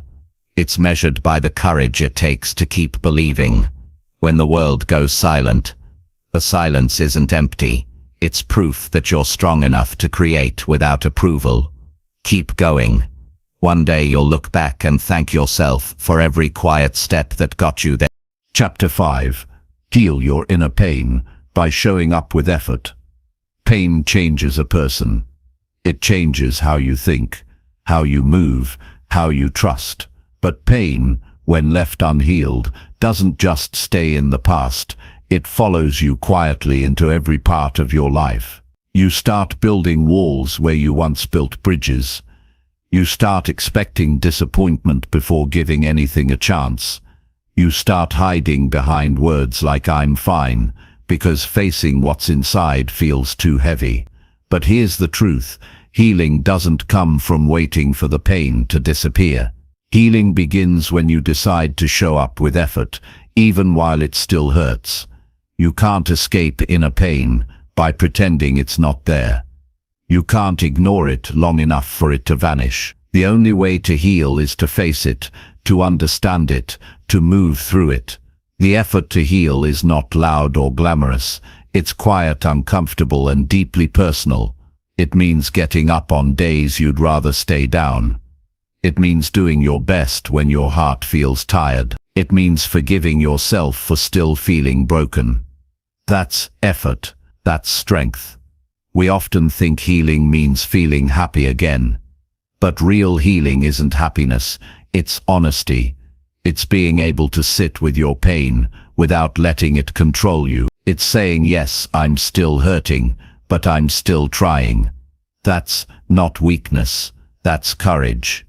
Speaker 2: It's measured by the courage it takes to keep believing. When the world goes silent, the silence isn't empty. It's proof that you're strong enough to create without approval. Keep going. One day you'll look back and thank yourself for every quiet step that got you there.
Speaker 1: Chapter 5. Heal your inner pain by showing up with effort. Pain changes a person. It changes how you think, how you move, how you trust. But pain, when left unhealed, doesn't just stay in the past. It follows you quietly into every part of your life. You start building walls where you once built bridges. You start expecting disappointment before giving anything a chance. You start hiding behind words like "I'm fine," because facing what's inside feels too heavy. But here's the truth. Healing doesn't come from waiting for the pain to disappear. Healing begins when you decide to show up with effort, even while it still hurts. You can't escape inner pain by pretending it's not there. You can't ignore it long enough for it to vanish. The only way to heal is to face it, to understand it, to move through it. The effort to heal is not loud or glamorous. It's quiet, uncomfortable, and deeply personal. It means getting up on days you'd rather stay down. It means doing your best when your heart feels tired. It means forgiving yourself for still feeling broken. That's effort. That's strength. We often think healing means feeling happy again. But real healing isn't happiness. It's honesty. It's being able to sit with your pain without letting it control you. It's saying, yes, I'm still hurting, but I'm still trying. That's not weakness. That's courage.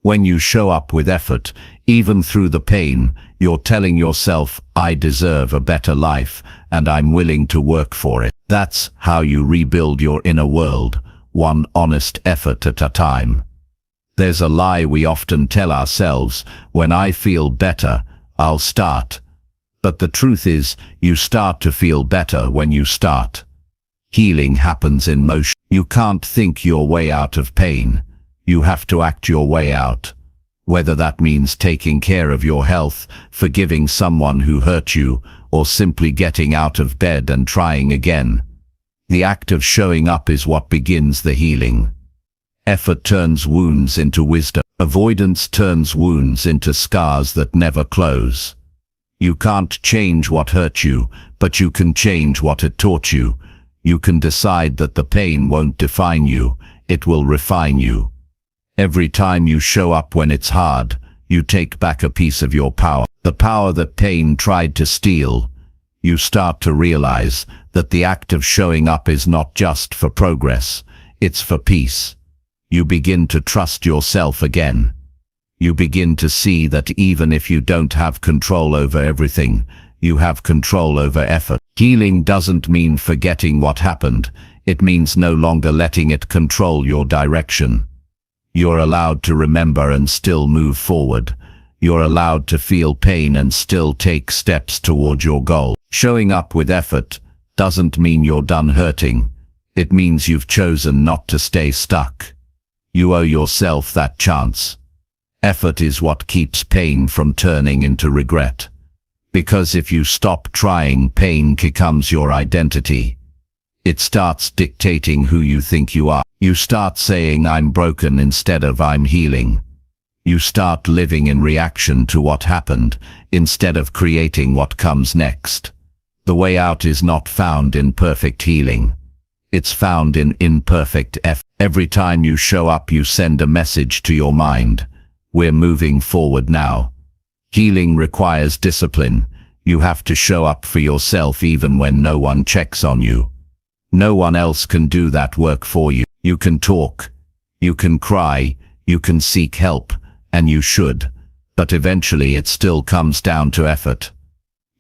Speaker 1: When you show up with effort, even through the pain, you're telling yourself, I deserve a better life, and I'm willing to work for it. That's how you rebuild your inner world, one honest effort at a time. There's a lie we often tell ourselves: when I feel better, I'll start. But the truth is, you start to feel better when you start. Healing happens in motion. You can't think your way out of pain. You have to act your way out. Whether that means taking care of your health, forgiving someone who hurt you, or simply getting out of bed and trying again. The act of showing up is what begins the healing. Effort turns wounds into wisdom. Avoidance turns wounds into scars that never close. You can't change what hurt you, but you can change what it taught you. You can decide that the pain won't define you, it will refine you. Every time you show up when it's hard,
Speaker 2: You take back a piece of your power, the power that pain tried to steal. You start to realize that the act of showing up is not just for progress, it's for peace. You begin to trust yourself again. You begin to see that even if you don't have control over everything, you have control over effort. Healing doesn't mean forgetting what happened. It means no longer letting it control your direction. You're allowed to remember and still move forward. You're allowed to feel pain and still take steps toward your goal. Showing up with effort doesn't mean you're done hurting. It means you've chosen not to stay stuck. You owe yourself that chance. Effort is what keeps pain from turning into regret. Because if you stop trying, pain becomes your identity. It starts dictating who you think you are. You start saying, "I'm broken," instead of "I'm healing." You start living in reaction to what happened, instead of creating what comes next. The way out is not found in perfect healing. It's found in imperfect effort. Every time you show up, you send a message to your mind. We're moving forward now. Healing requires discipline. You have to show up for yourself even when no one checks on you. No one else can do that work for you. You can talk, you can cry, you can seek help, and you should. But eventually it still comes down to effort.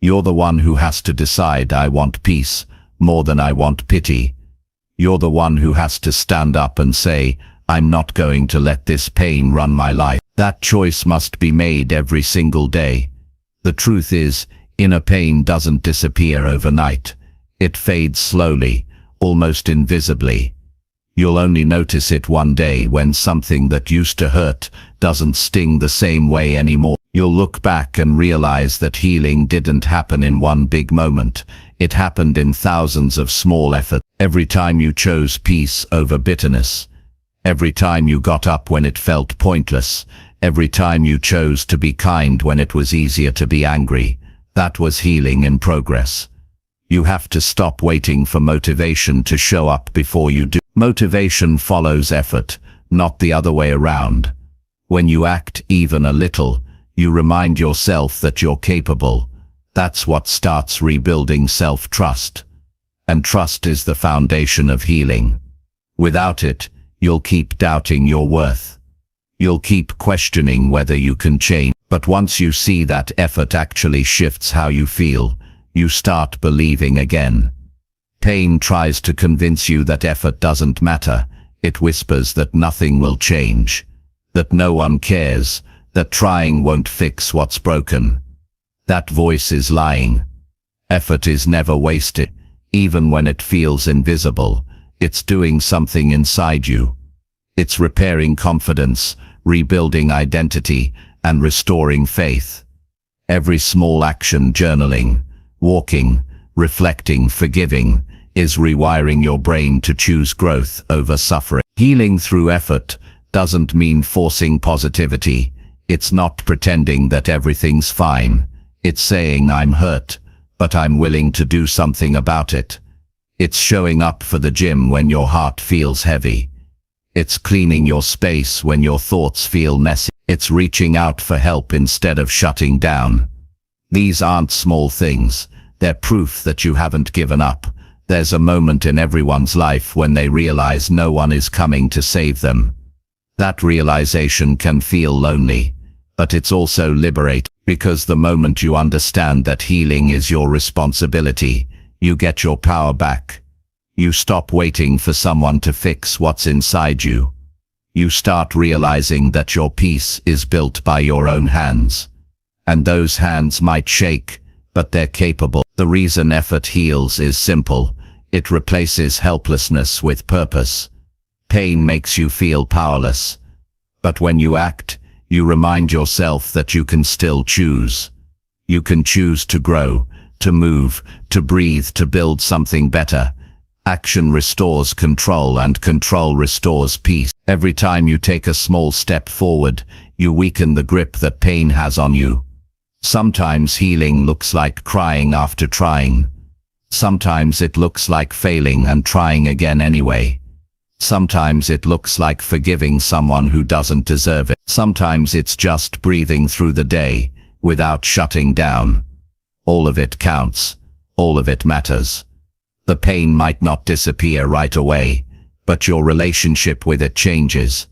Speaker 2: You're the one who has to decide, "I want peace more than I want pity." You're the one who has to stand up and say, "I'm not going to let this pain run my life." That choice must be made every single day. The truth is, inner pain doesn't disappear overnight. It fades slowly, almost invisibly. You'll only notice it one day when something that used to hurt doesn't sting the same way anymore. You'll look back and realize that healing didn't happen in one big moment. It happened in thousands of small efforts. Every time you chose peace over bitterness. Every time you got up when it felt pointless. Every time you chose to be kind when it was easier to be angry. That was healing in progress. You have to stop waiting for motivation to show up before you do. Motivation follows effort, not the other way around. When you act even a little, you remind yourself that you're capable. That's what starts rebuilding self-trust. And trust is the foundation of healing. Without it, you'll keep doubting your worth. You'll keep questioning whether you can change. But once you see that effort actually shifts how you feel, you start believing again. Pain tries to convince you that effort doesn't matter. It whispers that nothing will change, that no one cares, that trying won't fix what's broken. That voice is lying. Effort is never wasted. Even when it feels invisible, it's doing something inside you. It's repairing confidence, rebuilding identity, and restoring faith. Every small action, journaling, walking, reflecting, forgiving, is rewiring your brain to choose growth over suffering. Healing through effort doesn't mean forcing positivity. It's not pretending that everything's fine. It's saying, "I'm hurt, but I'm willing to do something about it." It's showing up for the gym when your heart feels heavy. It's cleaning your space when your thoughts feel messy. It's reaching out for help instead of shutting down. These aren't small things. They're proof that you haven't given up. There's a moment in everyone's life when they realize no one is coming to save them. That realization can feel lonely, but it's also liberating, because the moment you understand that healing is your responsibility, you get your power back. You stop waiting for someone to fix what's inside you. You start realizing that your peace is built by your own hands. And those hands might shake, but they're capable. The reason effort heals is simple. It replaces helplessness with purpose. Pain makes you feel powerless. But when you act, you remind yourself that you can still choose. You can choose to grow, to move, to breathe, to build something better. Action restores control, and control restores peace. Every time you take a small step forward, you weaken the grip that pain has on you. Sometimes healing looks like crying after trying. Sometimes it looks like failing and trying again anyway. Sometimes it looks like forgiving someone who doesn't deserve it. Sometimes it's just breathing through the day without shutting down. All of it counts. All of it matters. The pain might not disappear right away, but your relationship with it changes.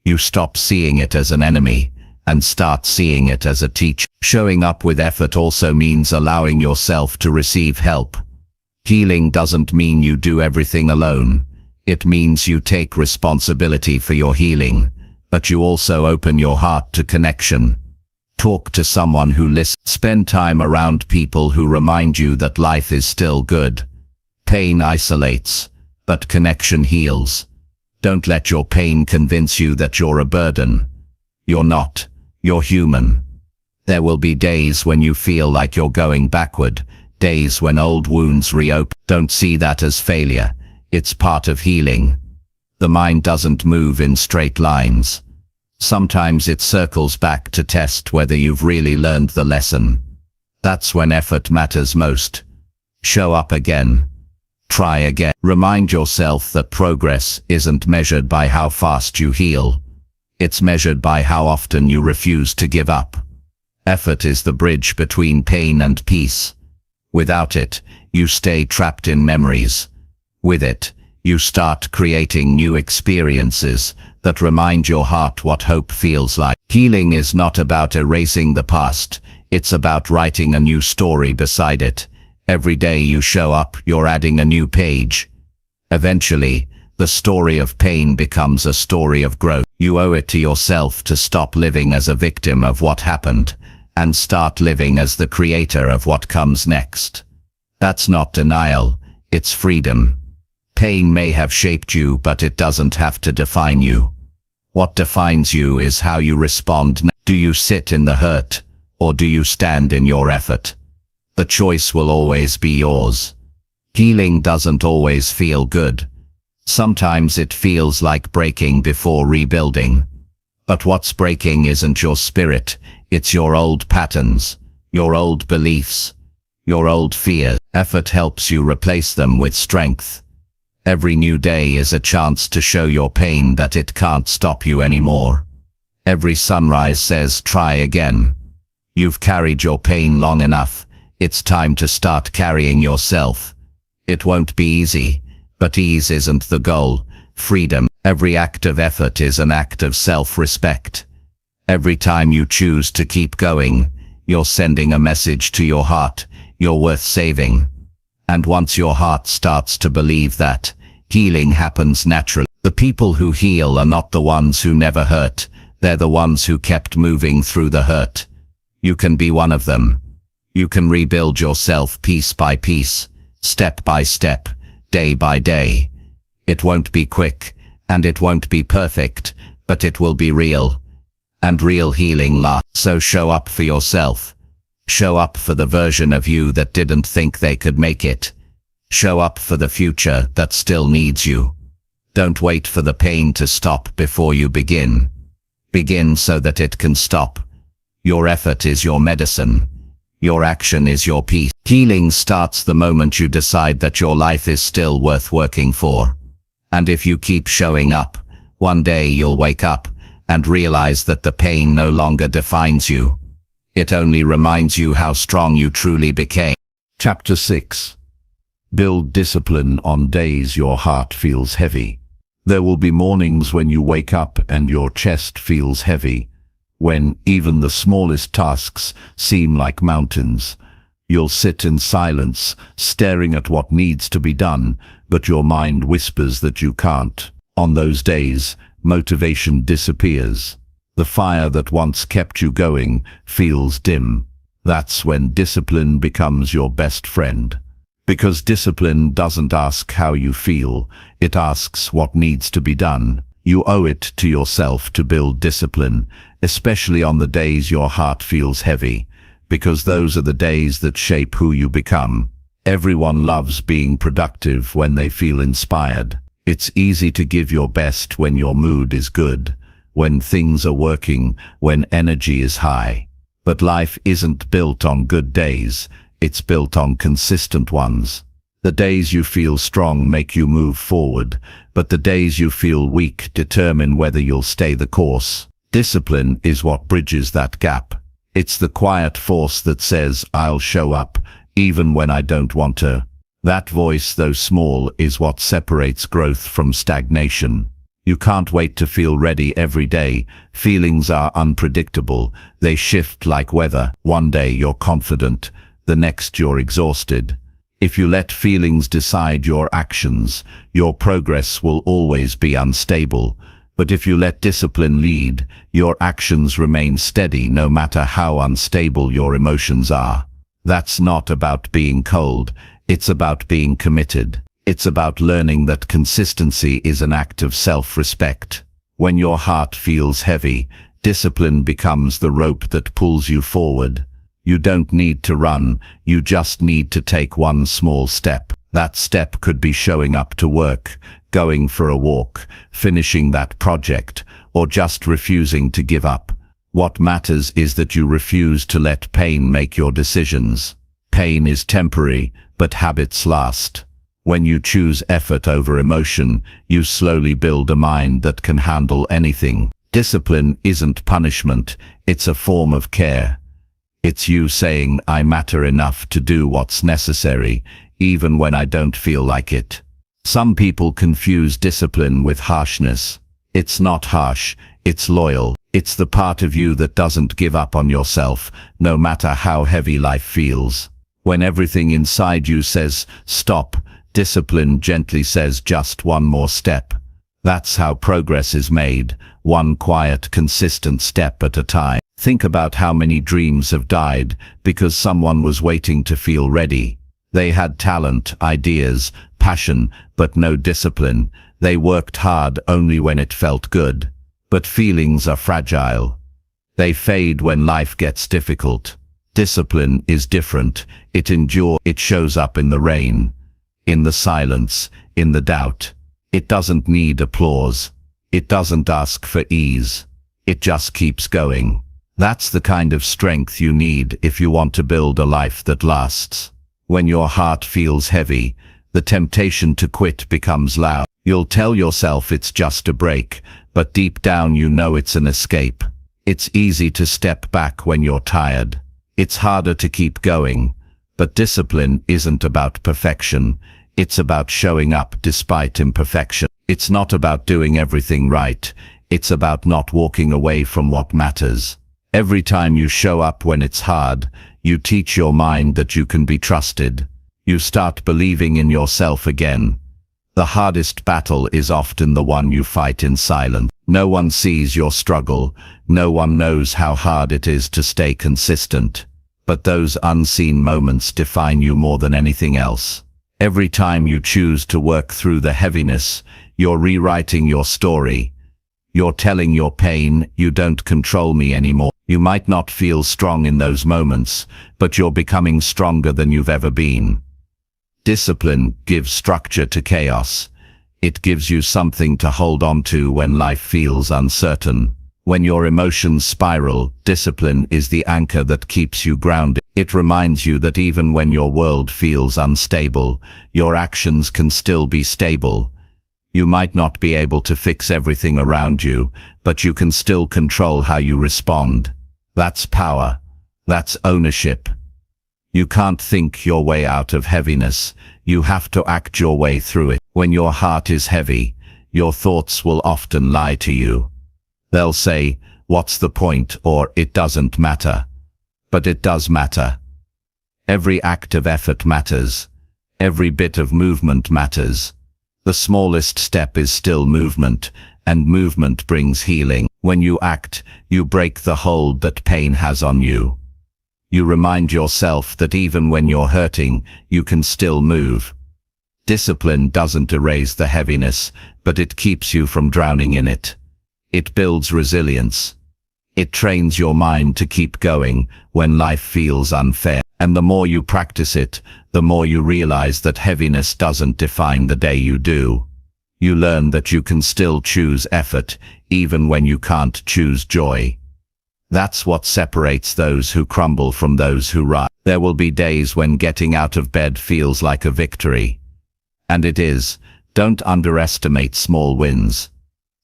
Speaker 2: You stop seeing it as an enemy and start seeing it as a teacher. Showing up with effort also means allowing yourself to receive help. Healing doesn't mean you do everything alone. It means you take responsibility for your healing, but you also open your heart to connection. Talk to someone who listens. Spend time around people who remind you that life is still good. Pain isolates, but connection heals. Don't let your pain convince you that you're a burden. You're not. You're human. There will be days when you feel like you're going backward, days when old wounds reopen. Don't see that as failure. It's part of healing. The mind doesn't move in straight lines. Sometimes it circles back to test whether you've really learned the lesson. That's when effort matters most. Show up again. Try again. Remind yourself that progress isn't measured by how fast you heal. It's measured by how often you refuse to give up. Effort is the bridge between pain and peace. Without it, you stay trapped in memories. With it, you start creating new experiences that remind your heart what hope feels like. Healing is not about erasing the past. It's about writing a new story beside it. Every day you show up, you're adding a new page. Eventually, the story of pain becomes a story of growth. You owe it to yourself to stop living as a victim of what happened and start living as the creator of what comes next. That's not denial, it's freedom. Pain may have shaped you, but it doesn't have to define you. What defines you is how you respond. Do you sit in the hurt, or do you stand in your effort? The choice will always be yours. Healing doesn't always feel good. Sometimes it feels like breaking before rebuilding. But what's breaking isn't your spirit, it's your old patterns, your old beliefs, your old fears. Effort helps you replace them with strength. Every new day is a chance to show your pain that it can't stop you anymore. Every sunrise says, try again. You've carried your pain long enough. It's time to start carrying yourself. It won't be easy, but ease isn't the goal. Freedom. Every act of effort is an act of self-respect. Every time you choose to keep going, you're sending a message to your heart. You're worth saving. And once your heart starts to believe that, healing happens naturally. The people who heal are not the ones who never hurt. They're the ones who kept moving through the hurt. You can be one of them. You can rebuild yourself piece by piece, step by step, day by day. It won't be quick, and it won't be perfect, but it will be real. And real healing lasts. So show up for yourself. Show up for the version of you that didn't think they could make it. Show up for the future that still needs you. Don't wait for the pain to stop before you begin. Begin so that it can stop. Your effort is your medicine. Your action is your peace. Healing starts the moment you decide that your life is still worth working for. And if you keep showing up, one day you'll wake up and realize that the pain no longer defines you. It only reminds you how strong you truly became.
Speaker 1: Chapter 6. Build discipline on days your heart feels heavy. There will be mornings when you wake up and your chest feels heavy, when even the smallest tasks seem like mountains. You'll sit in silence, staring at what needs to be done, but your mind whispers that you can't. On those days, motivation disappears. The fire that once kept you going feels dim. That's when discipline becomes your best friend. Because discipline doesn't ask how you feel, it asks what needs to be done. You owe it to yourself to build discipline, especially on the days your heart feels heavy, because those are the days that shape who you become. Everyone loves being productive when they feel inspired. It's easy to give your best when your mood is good, when things are working, when energy is high. But life isn't built on good days, it's built on consistent ones.
Speaker 2: The days you feel strong make you move forward, but the days you feel weak determine whether you'll stay the course. Discipline is what bridges that gap. It's the quiet force that says, I'll show up, even when I don't want to. That voice, though small, is what separates growth from stagnation. You can't wait to feel ready every day. Feelings are unpredictable. They shift like weather. One day you're confident, the next you're exhausted. If you let feelings decide your actions, your progress will always be unstable. But if you let discipline lead, your actions remain steady no matter how unstable your emotions are. That's not about being cold. It's about being committed. It's about learning that consistency is an act of self-respect. When your heart feels heavy, discipline becomes the rope that pulls you forward. You don't need to run, you just need to take one small step. That step could be showing up to work, going for a walk, finishing that project, or just refusing to give up. What matters is that you refuse to let pain make your decisions. Pain is temporary, but habits last. When you choose effort over emotion, you slowly build a mind that can handle anything. Discipline isn't punishment, it's a form of care. It's you saying, I matter enough to do what's necessary, even when I don't feel like it. Some people confuse discipline with harshness. It's not harsh, it's loyal. It's the part of you that doesn't give up on yourself, no matter how heavy life feels. When everything inside you says, stop, discipline gently says just one more step. That's how progress is made, one quiet, consistent step at a time. Think about how many dreams have died because someone was waiting to feel ready. They had talent, ideas, passion, but no discipline. They worked hard only when it felt good. But feelings are fragile. They fade when life gets difficult. Discipline is different. It endures. It shows up in the rain, in the silence, in the doubt. It doesn't need applause. It doesn't ask for ease. It just keeps going. That's the kind of strength you need if you want to build a life that lasts. When your heart feels heavy, the temptation to quit becomes loud. You'll tell yourself it's just a break, but deep down you know it's an escape. It's easy to step back when you're tired. It's harder to keep going. But discipline isn't about perfection. It's about showing up despite imperfection. It's not about doing everything right. It's about not walking away from what matters. Every time you show up when it's hard, you teach your mind that you can be trusted. You start believing in yourself again. The hardest battle is often the one you fight in silence. No one sees your struggle. No one knows how hard it is to stay consistent. But those unseen moments define you more than anything else. Every time you choose to work through the heaviness, you're rewriting your story. You're telling your pain, you don't control me anymore. You might not feel strong in those moments, but you're becoming stronger than you've ever been. Discipline gives structure to chaos. It gives you something to hold on to when life feels uncertain. When your emotions spiral, discipline is the anchor that keeps you grounded. It reminds you that even when your world feels unstable, your actions can still be stable. You might not be able to fix everything around you, but you can still control how you respond. That's power. That's ownership. You can't think your way out of heaviness. You have to act your way through it. When your heart is heavy, your thoughts will often lie to you. They'll say, what's the point, or it doesn't matter. But it does matter. Every act of effort matters. Every bit of movement matters. The smallest step is still movement, and movement brings healing. When you act, you break the hold that pain has on you. You remind yourself that even when you're hurting, you can still move. Discipline doesn't erase the heaviness, but it keeps you from drowning in it. It builds resilience. It trains your mind to keep going when life feels unfair. And the more you practice it, the more you realize that heaviness doesn't define the day you do. You learn that you can still choose effort, even when you can't choose joy. That's what separates those who crumble from those who rise. There will be days when getting out of bed feels like a victory. And it is. Don't underestimate small wins.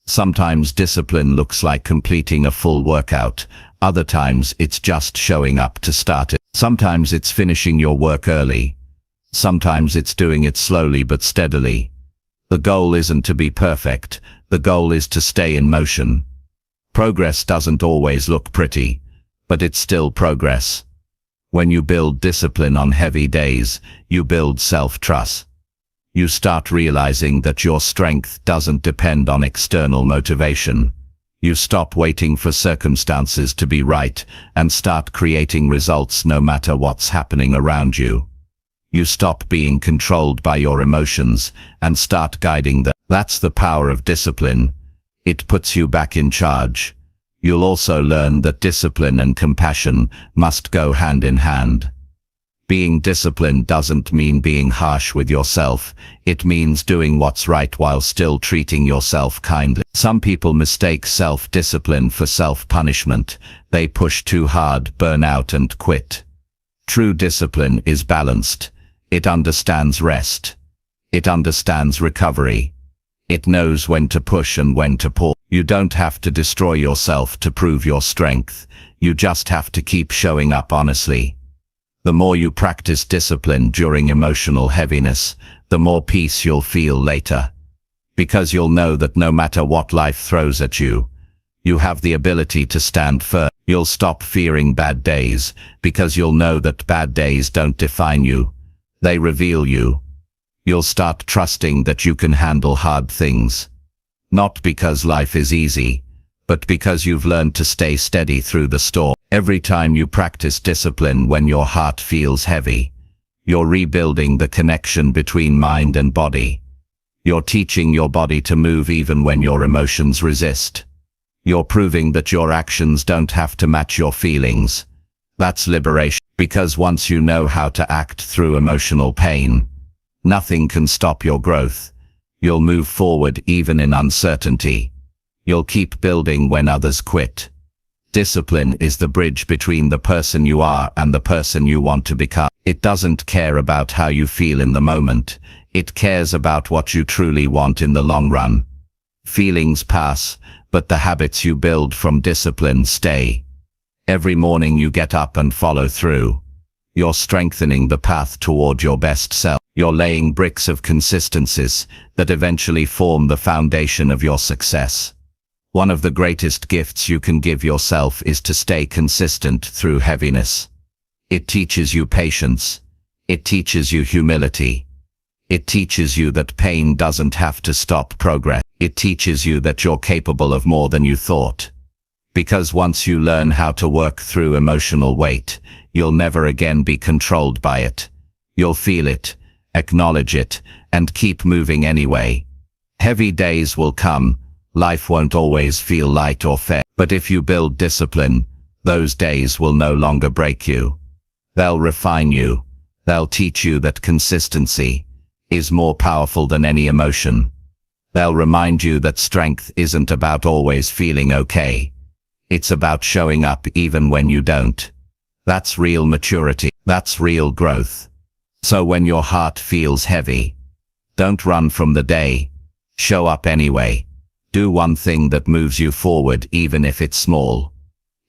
Speaker 2: Sometimes discipline looks like completing a full workout. Other times it's just showing up to start it. Sometimes it's finishing your work early. Sometimes it's doing it slowly but steadily. The goal isn't to be perfect. The goal is to stay in motion. Progress doesn't always look pretty, but it's still progress. When you build discipline on heavy days, you build self-trust. You start realizing that your strength doesn't depend on external motivation. You stop waiting for circumstances to be right and start creating results no matter what's happening around you. You stop being controlled by your emotions and start guiding them. That's the power of discipline. It puts you back in charge. You'll also learn that discipline and compassion must go hand in hand. Being disciplined doesn't mean being harsh with yourself. It means doing what's right while still treating yourself kindly. Some people mistake self-discipline for self-punishment. They push too hard, burn out, and quit. True discipline is balanced. It understands rest. It understands recovery. It knows when to push and when to pause. You don't have to destroy yourself to prove your strength. You just have to keep showing up honestly. The more you practice discipline during emotional heaviness, the more peace you'll feel later. Because you'll know that no matter what life throws at you, you have the ability to stand firm. You'll stop fearing bad days, because you'll know that bad days don't define you. They reveal you. You'll start trusting that you can handle hard things. Not because life is easy, but because you've learned to stay steady through the storm. Every time you practice discipline when your heart feels heavy, you're rebuilding the connection between mind and body. You're teaching your body to move even when your emotions resist. You're proving that your actions don't have to match your feelings. That's liberation, because once you know how to act through emotional pain, nothing can stop your growth. You'll move forward even in uncertainty. You'll keep building when others quit. Discipline is the bridge between the person you are and the person you want to become. It doesn't care about how you feel in the moment. It cares about what you truly want in the long run. Feelings pass, but the habits you build from discipline stay. Every morning you get up and follow through. You're strengthening the path toward your best self. You're laying bricks of consistencies that eventually form the foundation of your success. One of the greatest gifts you can give yourself is to stay consistent through heaviness. It teaches you patience. It teaches you humility. It teaches you that pain doesn't have to stop progress. It teaches you that you're capable of more than you thought. Because once you learn how to work through emotional weight, you'll never again be controlled by it. You'll feel it, acknowledge it, and keep moving anyway. Heavy days will come. Life won't always feel light or fair. But if you build discipline, those days will no longer break you. They'll refine you. They'll teach you that consistency is more powerful than any emotion. They'll remind you that strength isn't about always feeling okay. It's about showing up even when you don't. That's real maturity. That's real growth. So when your heart feels heavy, don't run from the day. Show up anyway. Do one thing that moves you forward even if it's small.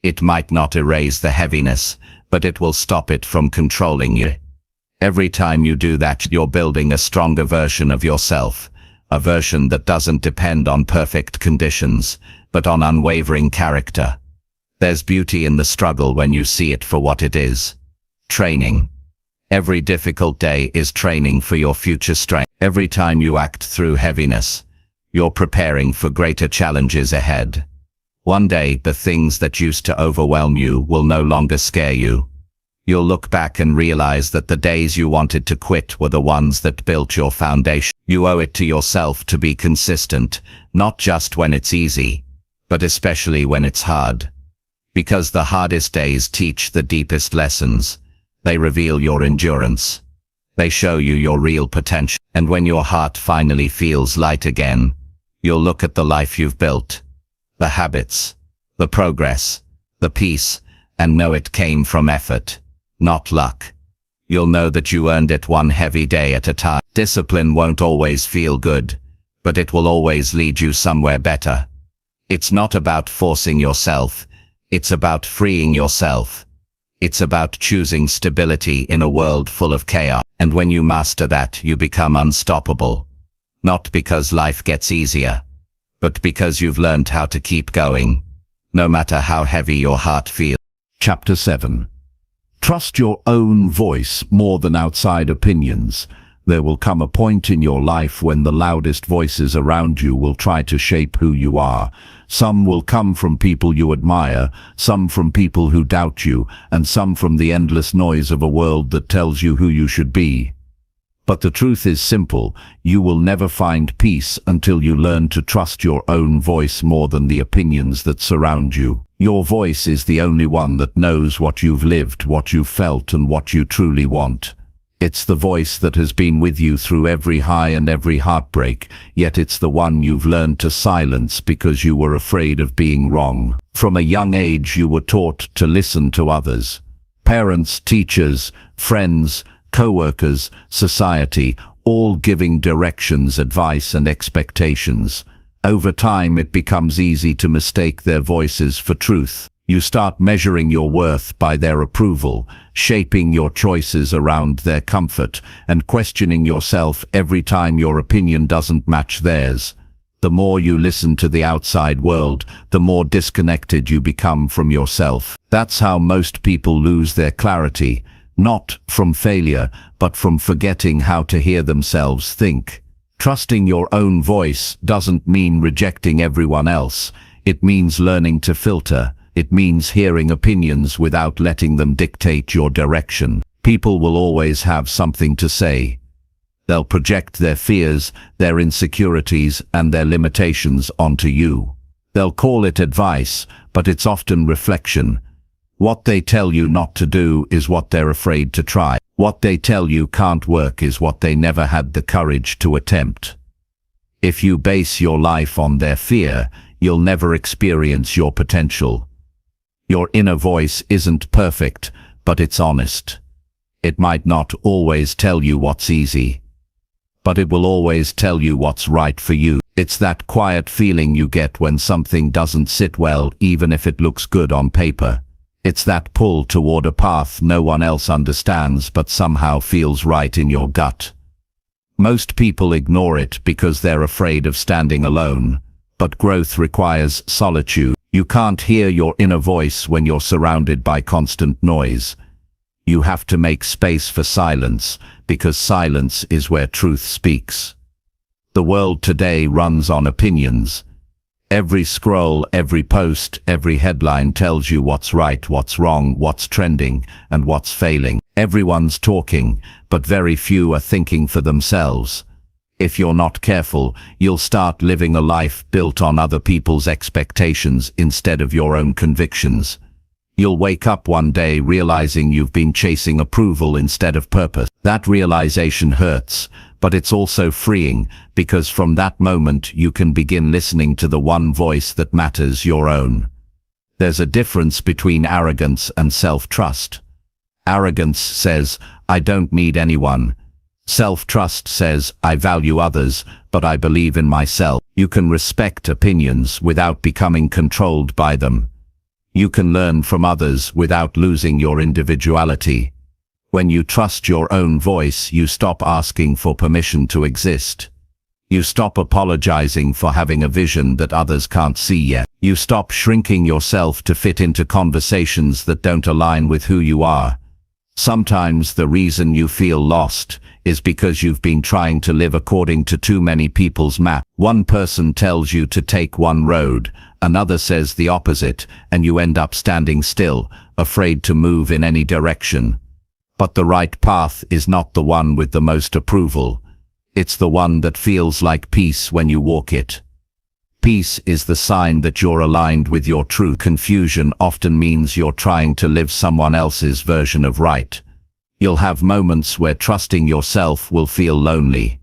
Speaker 2: It might not erase the heaviness, but it will stop it from controlling you. Every time you do that, you're building a stronger version of yourself, a version that doesn't depend on perfect conditions, but on unwavering character. There's beauty in the struggle when you see it for what it is. Training. Every difficult day is training for your future strength. Every time you act through heaviness, you're preparing for greater challenges ahead. One day, the things that used to overwhelm you will no longer scare you. You'll look back and realize that the days you wanted to quit were the ones that built your foundation. You owe it to yourself to be consistent, not just when it's easy, but especially when it's hard. Because the hardest days teach the deepest lessons. They reveal your endurance. They show you your real potential. And when your heart finally feels light again, you'll look at the life you've built, the habits, the progress, the peace, and know it came from effort, not luck. You'll know that you earned it one heavy day at a time. Discipline won't always feel good, but it will always lead you somewhere better. It's not about forcing yourself, it's about freeing yourself. It's about choosing stability in a world full of chaos. And when you master that, you become unstoppable. Not because life gets easier, but because you've learned how to keep going, no matter how heavy your heart feels.
Speaker 1: Chapter 7. Trust your own voice more than outside opinions. There will come a point in your life when the loudest voices around you will try to shape who you are. Some will come from people you admire, some from people who doubt you, and some from the endless noise of a world that tells you who you should be. But the truth is simple: you will never find peace until you learn to trust your own voice more than the opinions that surround you. Your voice is the only one that knows what you've lived, what you've felt, and what you truly want. It's the voice that has been with you through every high and every heartbreak, yet it's the one you've learned to silence because you were afraid of being wrong. From a young age you were taught to listen to others. Parents, teachers, friends, co-workers, society, all giving directions, advice, and expectations. Over time it becomes easy to mistake their voices for truth. You start measuring your worth by their approval, shaping your choices around their comfort, and questioning yourself every time your opinion doesn't match theirs. The more you listen to the outside world, the more disconnected you become from yourself. That's how most people lose their clarity, not from failure, but from forgetting how to hear themselves think. Trusting your own voice doesn't mean rejecting everyone else. It means learning to filter. It means hearing opinions without letting them dictate your direction. People will always have something to say. They'll project their fears, their insecurities, and their limitations onto you. They'll call it advice, but it's often reflection. What they tell you not to do is what they're afraid to try. What they tell you can't work is what they never had the courage to attempt. If you base your life on their fear, you'll never experience your potential. Your inner voice isn't perfect, but it's honest. It might not always tell you what's easy, but it will always tell you what's right for you. It's that quiet feeling you get when something doesn't sit well, even if it looks good on paper. It's that pull toward a path no one else understands but somehow feels right in your gut. Most people ignore it because they're afraid of standing alone, but growth requires solitude. You can't hear your inner voice when you're surrounded by constant noise. You have to make space for silence, because silence is where truth speaks. The world today runs on opinions. Every scroll, every post, every headline tells you what's right, what's wrong, what's trending, and what's failing. Everyone's talking, but very few are thinking for themselves. If you're not careful, you'll start living a life built on other people's expectations instead of your own convictions. You'll wake up one day realizing you've been chasing approval instead of purpose. That realization hurts, but it's also freeing, because from that moment you can begin listening to the one voice that matters, your own. There's a difference between arrogance and self-trust. Arrogance says, "I don't need anyone." Self-trust says, "I value others, but I believe in myself." You can respect opinions without becoming controlled by them. You can learn from others without losing your individuality. When you trust your own voice, you stop asking for permission to exist. You stop apologizing for having a vision that others can't see yet. You stop shrinking yourself to fit into conversations that don't align with who you are. Sometimes the reason you feel lost is because you've been trying to live according to too many people's map. One person tells you to take one road, another says the opposite, and you end up standing still, afraid to move in any direction. But the right path is not the one with the most approval. It's the one that feels like peace when you walk it. Peace is the sign that you're aligned with your truth. Confusion often means you're trying to live someone else's version of right. You'll have moments where trusting yourself will feel lonely.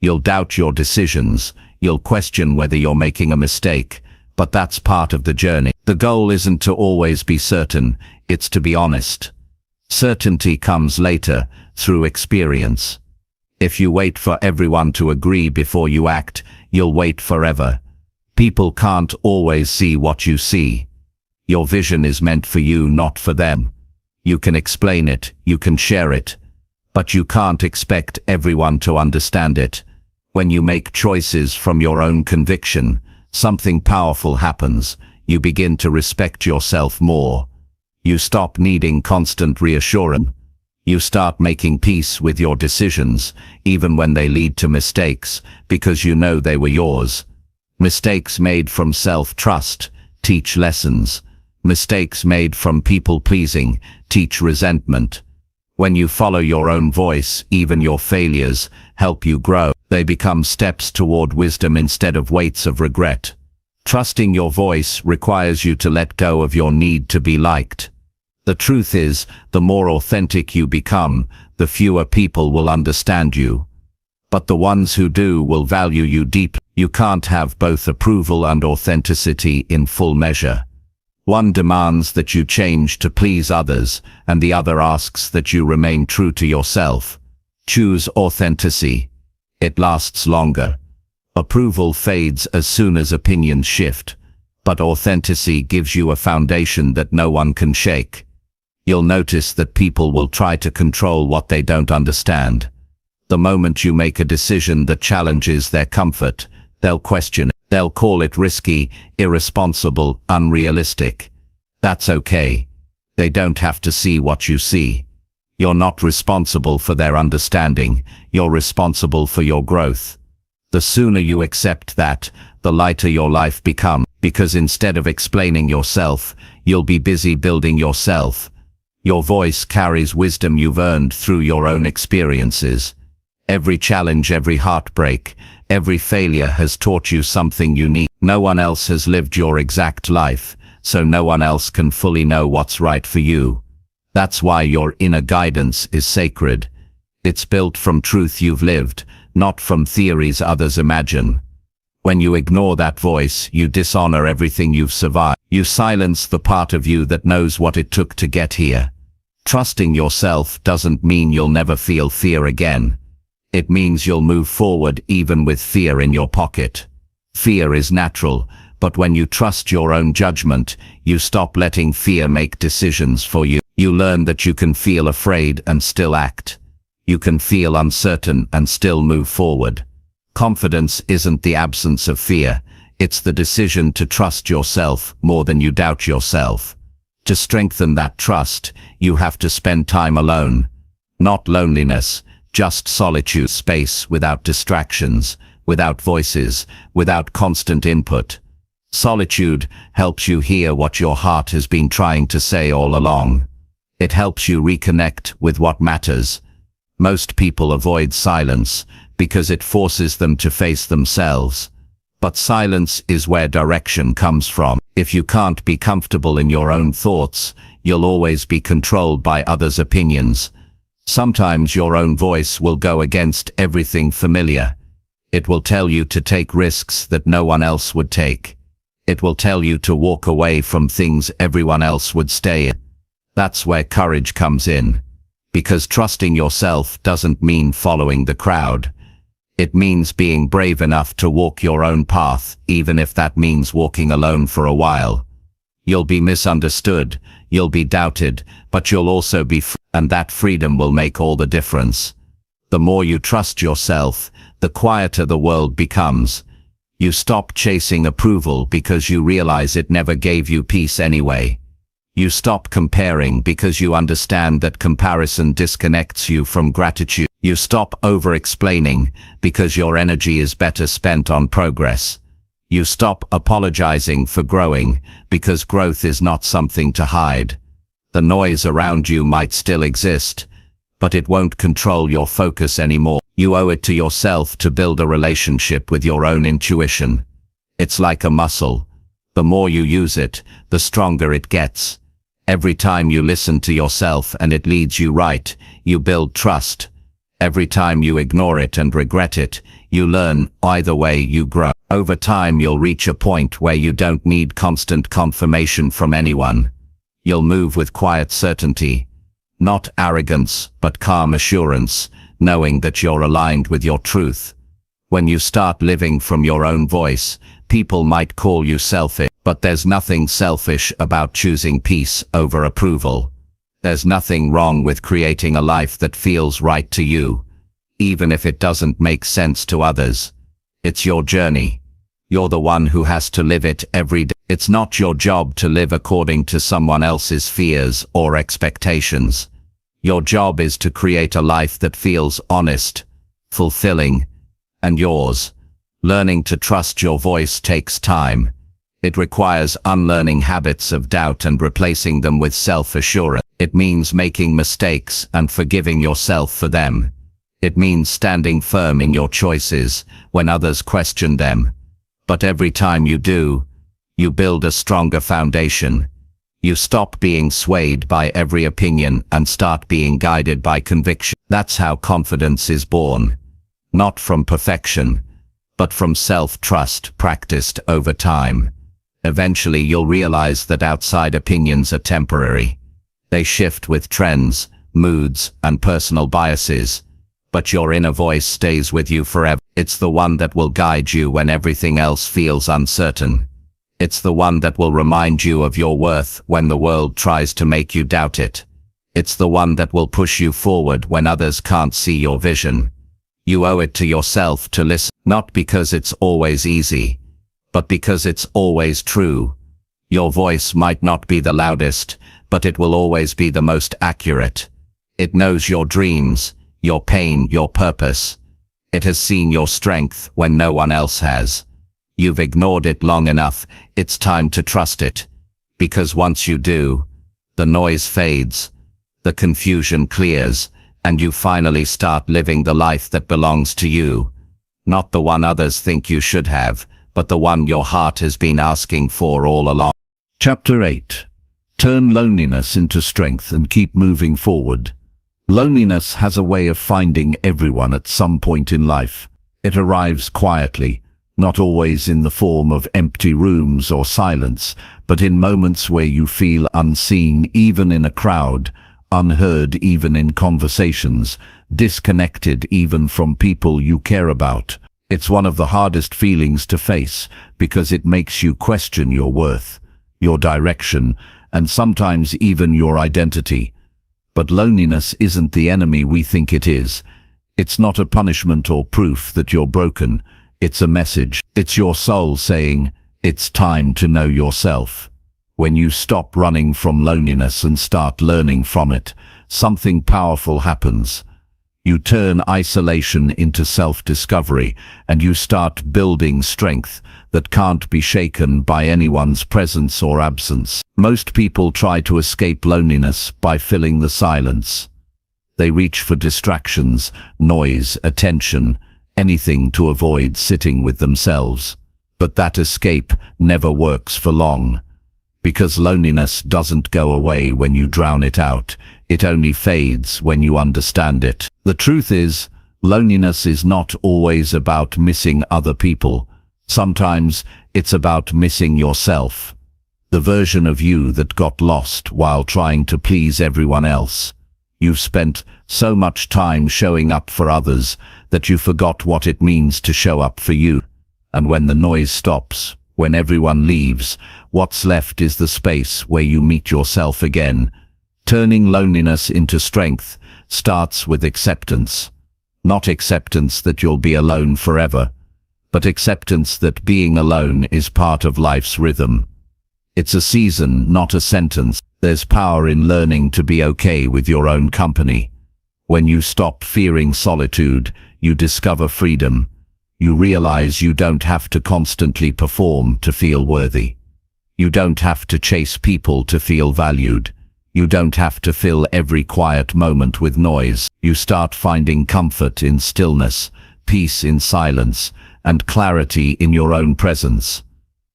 Speaker 1: You'll doubt your decisions. You'll question whether you're making a mistake. But that's part of the journey. The goal isn't to always be certain, it's to be honest.
Speaker 2: Certainty comes later, through experience. If you wait for everyone to agree before you act, you'll wait forever. People can't always see what you see. Your vision is meant for you, not for them. You can explain it, you can share it, but you can't expect everyone to understand it. When you make choices from your own conviction, something powerful happens. You begin to respect yourself more. You stop needing constant reassurance. You start making peace with your decisions, even when they lead to mistakes, because you know they were yours. Mistakes made from self-trust teach lessons. Mistakes made from people-pleasing teach resentment. When you follow your own voice, even your failures help you grow. They become steps toward wisdom instead of weights of regret. Trusting your voice requires you to let go of your need to be liked. The truth is, the more authentic you become, the fewer people will understand you. But the ones who do will value you deeply. You can't have both approval and authenticity in full measure. One demands that you change to please others, and the other asks that you remain true to yourself. Choose authenticity. It lasts longer. Approval fades as soon as opinions shift, but authenticity gives you a foundation that no one can shake. You'll notice that people will try to control what they don't understand. The moment you make a decision that challenges their comfort, they'll question it. They'll call it risky, irresponsible, unrealistic. That's okay. They don't have to see what you see. You're not responsible for their understanding. You're responsible for your growth. The sooner you accept that, the lighter your life becomes, because instead of explaining yourself, you'll be busy building yourself. Your voice carries wisdom you've earned through your own experiences. Every challenge, every heartbreak, every failure has taught you something unique. No one else has lived your exact life, so no one else can fully know what's right for you. That's why your inner guidance is sacred. It's built from truth you've lived, not from theories others imagine. When you ignore that voice, you dishonor everything you've survived. You silence the part of you that knows what it took to get here. Trusting yourself doesn't mean you'll never feel fear again. It means you'll move forward even with fear in your pocket. Fear is natural, but when you trust your own judgment, you stop letting fear make decisions for you. You learn that you can feel afraid and still act. You can feel uncertain and still move forward. Confidence isn't the absence of fear, it's the decision to trust yourself more than you doubt yourself. To strengthen that trust, you have to spend time alone. Not loneliness, just solitude, space without distractions, without voices, without constant input. Solitude helps you hear what your heart has been trying to say all along. It helps you reconnect with what matters. Most people avoid silence because it forces them to face themselves. But silence is where direction comes from. If you can't be comfortable in your own thoughts, you'll always be controlled by others' opinions. Sometimes your own voice will go against everything familiar. It will tell you to take risks that no one else would take. It will tell you to walk away from things everyone else would stay in. That's where courage comes in. Because trusting yourself doesn't mean following the crowd. It means being brave enough to walk your own path, even if that means walking alone for a while. You'll be misunderstood, you'll be doubted, but you'll also be free, and that freedom will make all the difference. The more you trust yourself, the quieter the world becomes. You stop chasing approval because you realize it never gave you peace anyway. You stop comparing because you understand that comparison disconnects you from gratitude. You stop over-explaining because your energy is better spent on progress. You stop apologizing for growing because growth is not something to hide. The noise around you might still exist, but it won't control your focus anymore. You owe it to yourself to build a relationship with your own intuition. It's like a muscle. The more you use it, the stronger it gets. Every time you listen to yourself and it leads you right, you build trust. Every time you ignore it and regret it, you learn. Either way, you grow. Over time, you'll reach a point where you don't need constant confirmation from anyone. You'll move with quiet certainty. Not arrogance, but calm assurance, knowing that you're aligned with your truth. When you start living from your own voice, people might call you selfish, but there's nothing selfish about choosing peace over approval. There's nothing wrong with creating a life that feels right to you, even if it doesn't make sense to others. It's your journey. You're the one who has to live it every day. It's not your job to live according to someone else's fears or expectations. Your job is to create a life that feels honest, fulfilling, and yours. Learning to trust your voice takes time. It requires unlearning habits of doubt and replacing them with self-assurance. It means making mistakes and forgiving yourself for them. It means standing firm in your choices when others question them. But every time you do, you build a stronger foundation. You stop being swayed by every opinion and start being guided by conviction. That's how confidence is born. Not from perfection, but from self-trust practiced over time. Eventually you'll realize that outside opinions are temporary. They shift with trends, moods, and personal biases. But your inner voice stays with you forever. It's the one that will guide you when everything else feels uncertain. It's the one that will remind you of your worth when the world tries to make you doubt it. It's the one that will push you forward when others can't see your vision. You owe it to yourself to listen, not because it's always easy, but because it's always true. Your voice might not be the loudest, but it will always be the most accurate. It knows your dreams, your pain, your purpose. It has seen your strength when no one else has. You've ignored it long enough. It's time to trust it. Because once you do, the noise fades, the confusion clears, and you finally start living the life that belongs to you. Not the one others think you should have, but the one your heart has been asking for all along.
Speaker 1: Chapter 8. Turn loneliness into strength and keep moving forward. Loneliness has a way of finding everyone at some point in life. It arrives quietly, not always in the form of empty rooms or silence, but in moments where you feel unseen even in a crowd, unheard even in conversations, disconnected even from people you care about. It's one of the hardest feelings to face because it makes you question your worth, your direction, and sometimes even your identity. But loneliness isn't the enemy we think it is. It's not a punishment or proof that you're broken. It's a message. It's your soul saying, it's time to know yourself. When you stop running from loneliness and start learning from it, something powerful happens. You turn isolation into self-discovery, and you start building strength that can't be shaken by anyone's presence or absence. Most people try to escape loneliness by filling the silence. They reach for distractions, noise, attention, anything to avoid sitting with themselves. But that escape never works for long. Because loneliness doesn't go away when you drown it out. It only fades when you understand it. The truth is, loneliness is not always about missing other people. Sometimes it's about missing yourself. The version of you that got lost while trying to please everyone else. You've spent so much time showing up for others that you forgot what it means to show up for you. And when the noise stops, when everyone leaves, what's left is the space where you meet yourself again. Turning loneliness into strength starts with acceptance. Not acceptance that you'll be alone forever, but acceptance that being alone is part of life's rhythm. It's a season, not a sentence. There's power in learning to be okay with your own company. When you stop fearing solitude, you discover freedom. You realize you don't have to constantly perform to feel worthy. You don't have to chase people to feel valued. You don't have to fill every quiet moment with noise. You start finding comfort in stillness, peace in silence, and clarity in your own presence.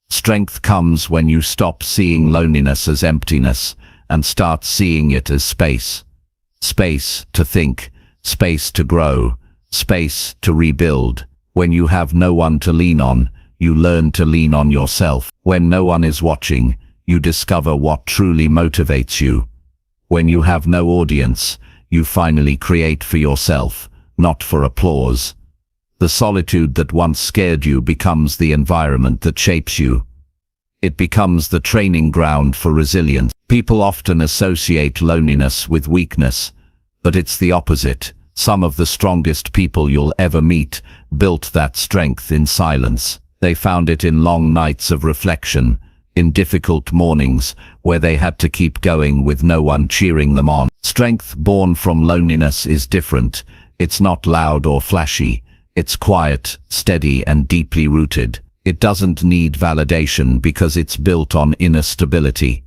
Speaker 1: Strength comes when you stop seeing loneliness as emptiness and start seeing it as space. Space to think, space to grow, space to rebuild. When you have no one to lean on, you learn to lean on yourself. When no one is watching, you discover what truly motivates you.
Speaker 2: When you have no audience, you finally create for yourself, not for applause. The solitude that once scared you becomes the environment that shapes you. It becomes the training ground for resilience. People often associate loneliness with weakness, but it's the opposite. Some of the strongest people you'll ever meet built that strength in silence. They found it in long nights of reflection, in difficult mornings where they had to keep going with no one cheering them on. Strength born from loneliness is different. It's not loud or flashy. It's quiet, steady, and deeply rooted. It doesn't need validation because it's built on inner stability.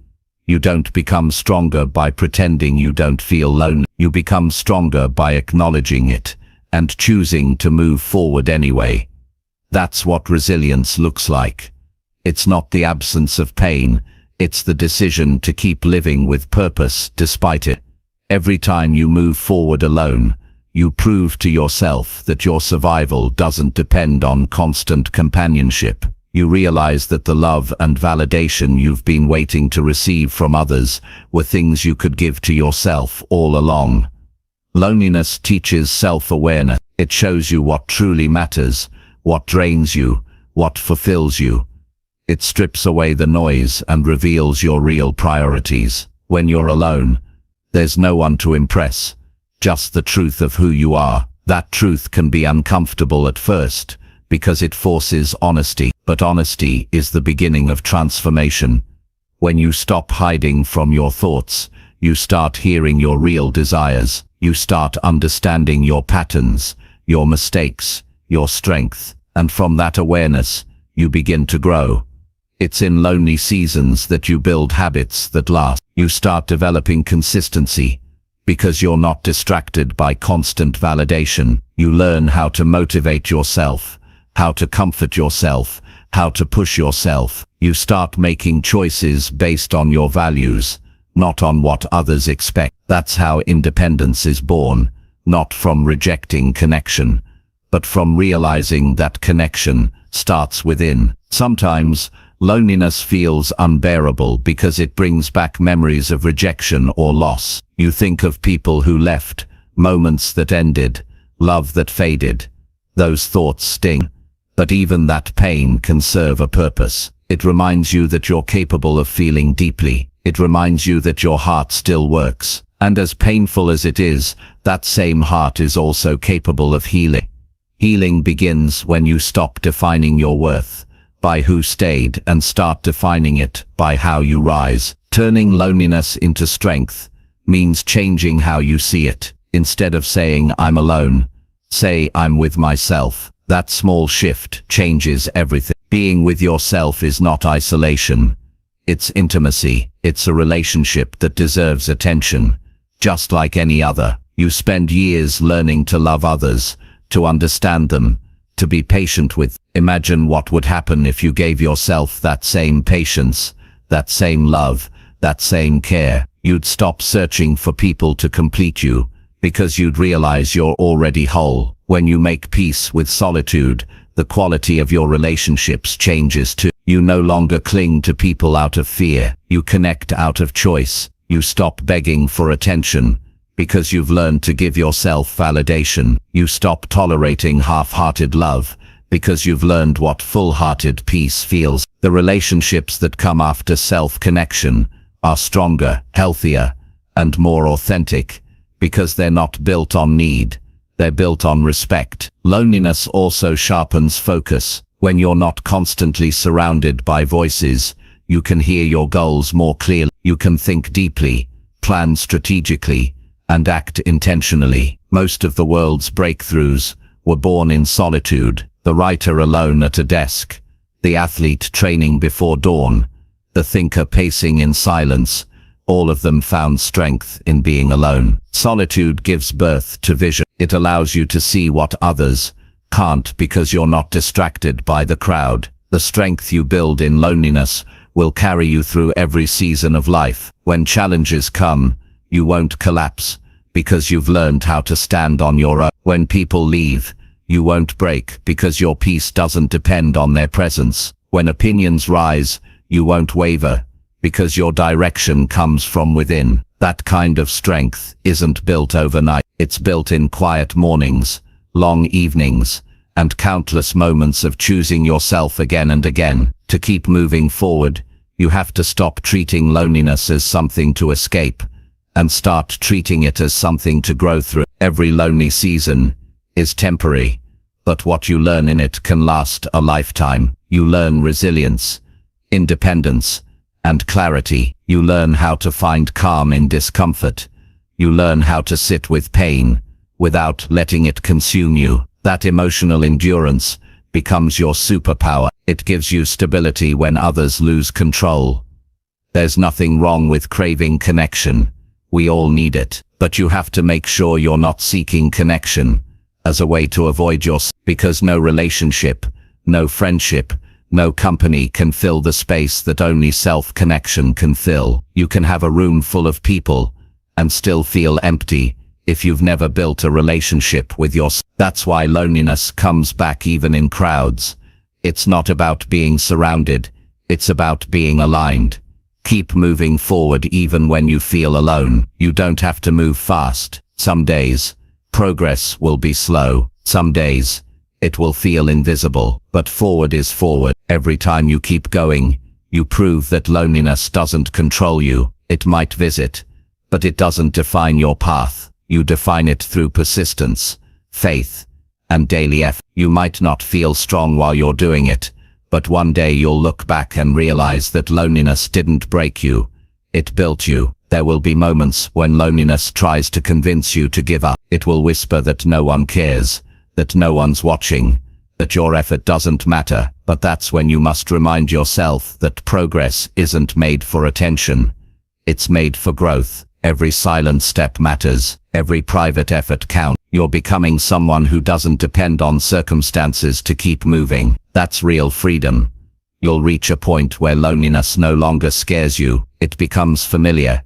Speaker 2: You don't become stronger by pretending you don't feel lonely. You become stronger by acknowledging it and choosing to move forward anyway. That's what resilience looks like. It's not the absence of pain, it's the decision to keep living with purpose despite it. Every time you move forward alone, you prove to yourself that your survival doesn't depend on constant companionship. You realize that the love and validation you've been waiting to receive from others were things you could give to yourself all along. Loneliness teaches self-awareness. It shows you what truly matters, what drains you, what fulfills you. It strips away the noise and reveals your real priorities. When you're alone, there's no one to impress, just the truth of who you are. That truth can be uncomfortable at first, because it forces honesty. But honesty is the beginning of transformation. When you stop hiding from your thoughts, you start hearing your real desires. You start understanding your patterns, your mistakes, your strength. And from that awareness, you begin to grow. It's in lonely seasons that you build habits that last. You start developing consistency, because you're not distracted by constant validation. You learn how to motivate yourself, how to comfort yourself, how to push yourself. You start making choices based on your values, not on what others expect. That's how independence is born, not from rejecting connection, but from realizing that connection starts within. Sometimes, loneliness feels unbearable because it brings back memories of rejection or loss. You think of people who left, moments that ended, love that faded. Those thoughts sting. But even that pain can serve a purpose. It reminds you that you're capable of feeling deeply. It reminds you that your heart still works. And as painful as it is, that same heart is also capable of healing. Healing begins when you stop defining your worth by who stayed and start defining it by how you rise. Turning loneliness into strength means changing how you see it. Instead of saying I'm alone, say I'm with myself. That small shift changes everything. Being with yourself is not isolation. It's intimacy. It's a relationship that deserves attention, just like any other. You spend years learning to love others, to understand them, to be patient with. Imagine what would happen if you gave yourself that same patience, that same love, that same care. You'd stop searching for people to complete you, because you'd realize you're already whole. When you make peace with solitude, the quality of your relationships changes too. You no longer cling to people out of fear. You connect out of choice. You stop begging for attention, because you've learned to give yourself validation. You stop tolerating half-hearted love, because you've learned what full-hearted peace feels. The relationships that come after self-connection are stronger, healthier, and more authentic, because they're not built on need, they're built on respect. Loneliness also sharpens focus. When you're not constantly surrounded by voices, you can hear your goals more clearly. You can think deeply, plan strategically, and act intentionally. Most of the world's breakthroughs were born in solitude. The writer alone at a desk, the athlete training before dawn, the thinker pacing in silence, all of them found strength in being alone. Solitude gives birth to vision. It allows you to see what others can't because you're not distracted by the crowd. The strength you build in loneliness will carry you through every season of life. When challenges come, you won't collapse because you've learned how to stand on your own. When people leave, you won't break because your peace doesn't depend on their presence. When opinions rise, you won't waver. because your direction comes from within. That kind of strength isn't built overnight. It's built in quiet mornings, long evenings, and countless moments of choosing yourself again and again. To keep moving forward, you have to stop treating loneliness as something to escape and start treating it as something to grow through. Every lonely season is temporary, but what you learn in it can last a lifetime. You learn resilience, independence, and clarity. You learn how to find calm in discomfort. You learn how to sit with pain without letting it consume you. That emotional endurance becomes your superpower. It gives you stability when others lose control. There's nothing wrong with craving connection. We all need it, but you have to make sure you're not seeking connection as a way to avoid because no relationship, no friendship, no company can fill the space that only self-connection can fill. You can have a room full of people and still feel empty if you've never built a relationship with yourself. That's why loneliness comes back even in crowds. It's not about being surrounded, it's about being aligned. Keep moving forward even when you feel alone. You don't have to move fast. Some days, progress will be slow. Some days, it will feel invisible. But forward is forward. Every time you keep going, you prove that loneliness doesn't control you. It might visit, but it doesn't define your path. You define it through persistence, faith, and daily effort. You might not feel strong while you're doing it, but one day you'll look back and realize that loneliness didn't break you, it built you. There will be moments when loneliness tries to convince you to give up. It will whisper that no one cares, that no one's watching, that your effort doesn't matter. But that's when you must remind yourself that progress isn't made for attention. It's made for growth. Every silent step matters. Every private effort counts. You're becoming someone who doesn't depend on circumstances to keep moving. That's real freedom. You'll reach a point where loneliness no longer scares you. It becomes familiar,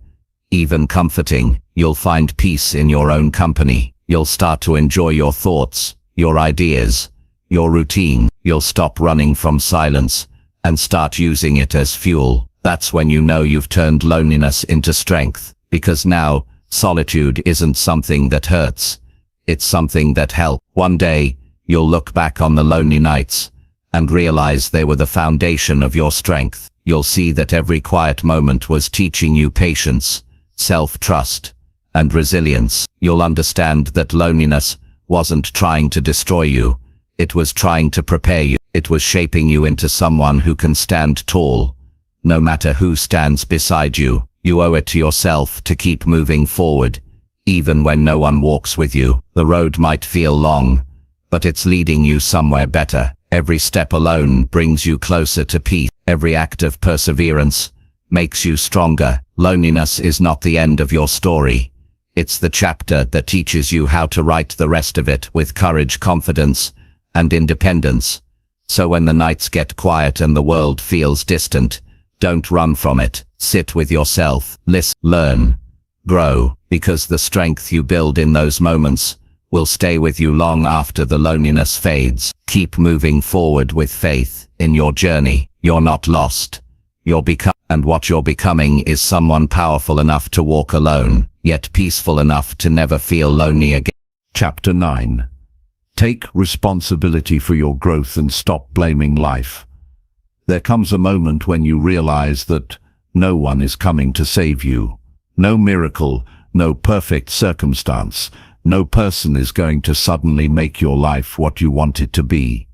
Speaker 2: even comforting. You'll find peace in your own company. You'll start to enjoy your thoughts, your ideas, your routine. You'll stop running from silence and start using it as fuel. That's when you know you've turned loneliness into strength, because now solitude isn't something that hurts. It's something that helps. One day, you'll look back on the lonely nights and realize they were the foundation of your strength. You'll see that every quiet moment was teaching you patience, self-trust, and resilience. You'll understand that loneliness wasn't trying to destroy you. It was trying to prepare you. It was shaping you into someone who can stand tall, no matter who stands beside you. You owe it to yourself to keep moving forward, even when no one walks with you. The road might feel long, but it's leading you somewhere better. Every step alone brings you closer to peace. Every act of perseverance makes you stronger. Loneliness is not the end of your story. It's the chapter that teaches you how to write the rest of it with courage, confidence, and independence. So when the nights get quiet and the world feels distant, don't run from it. Sit with yourself, listen, learn, grow, because the strength you build in those moments will stay with you long after the loneliness fades. Keep moving forward with faith in your journey. You're not lost. And what you're becoming is someone powerful enough to walk alone, yet peaceful enough to never feel lonely again.
Speaker 1: Chapter 9. Take responsibility for your growth and stop blaming life. There comes a moment when you realize that no one is coming to save you. No miracle, no perfect circumstance, no person is going to suddenly make your life what you want it to be.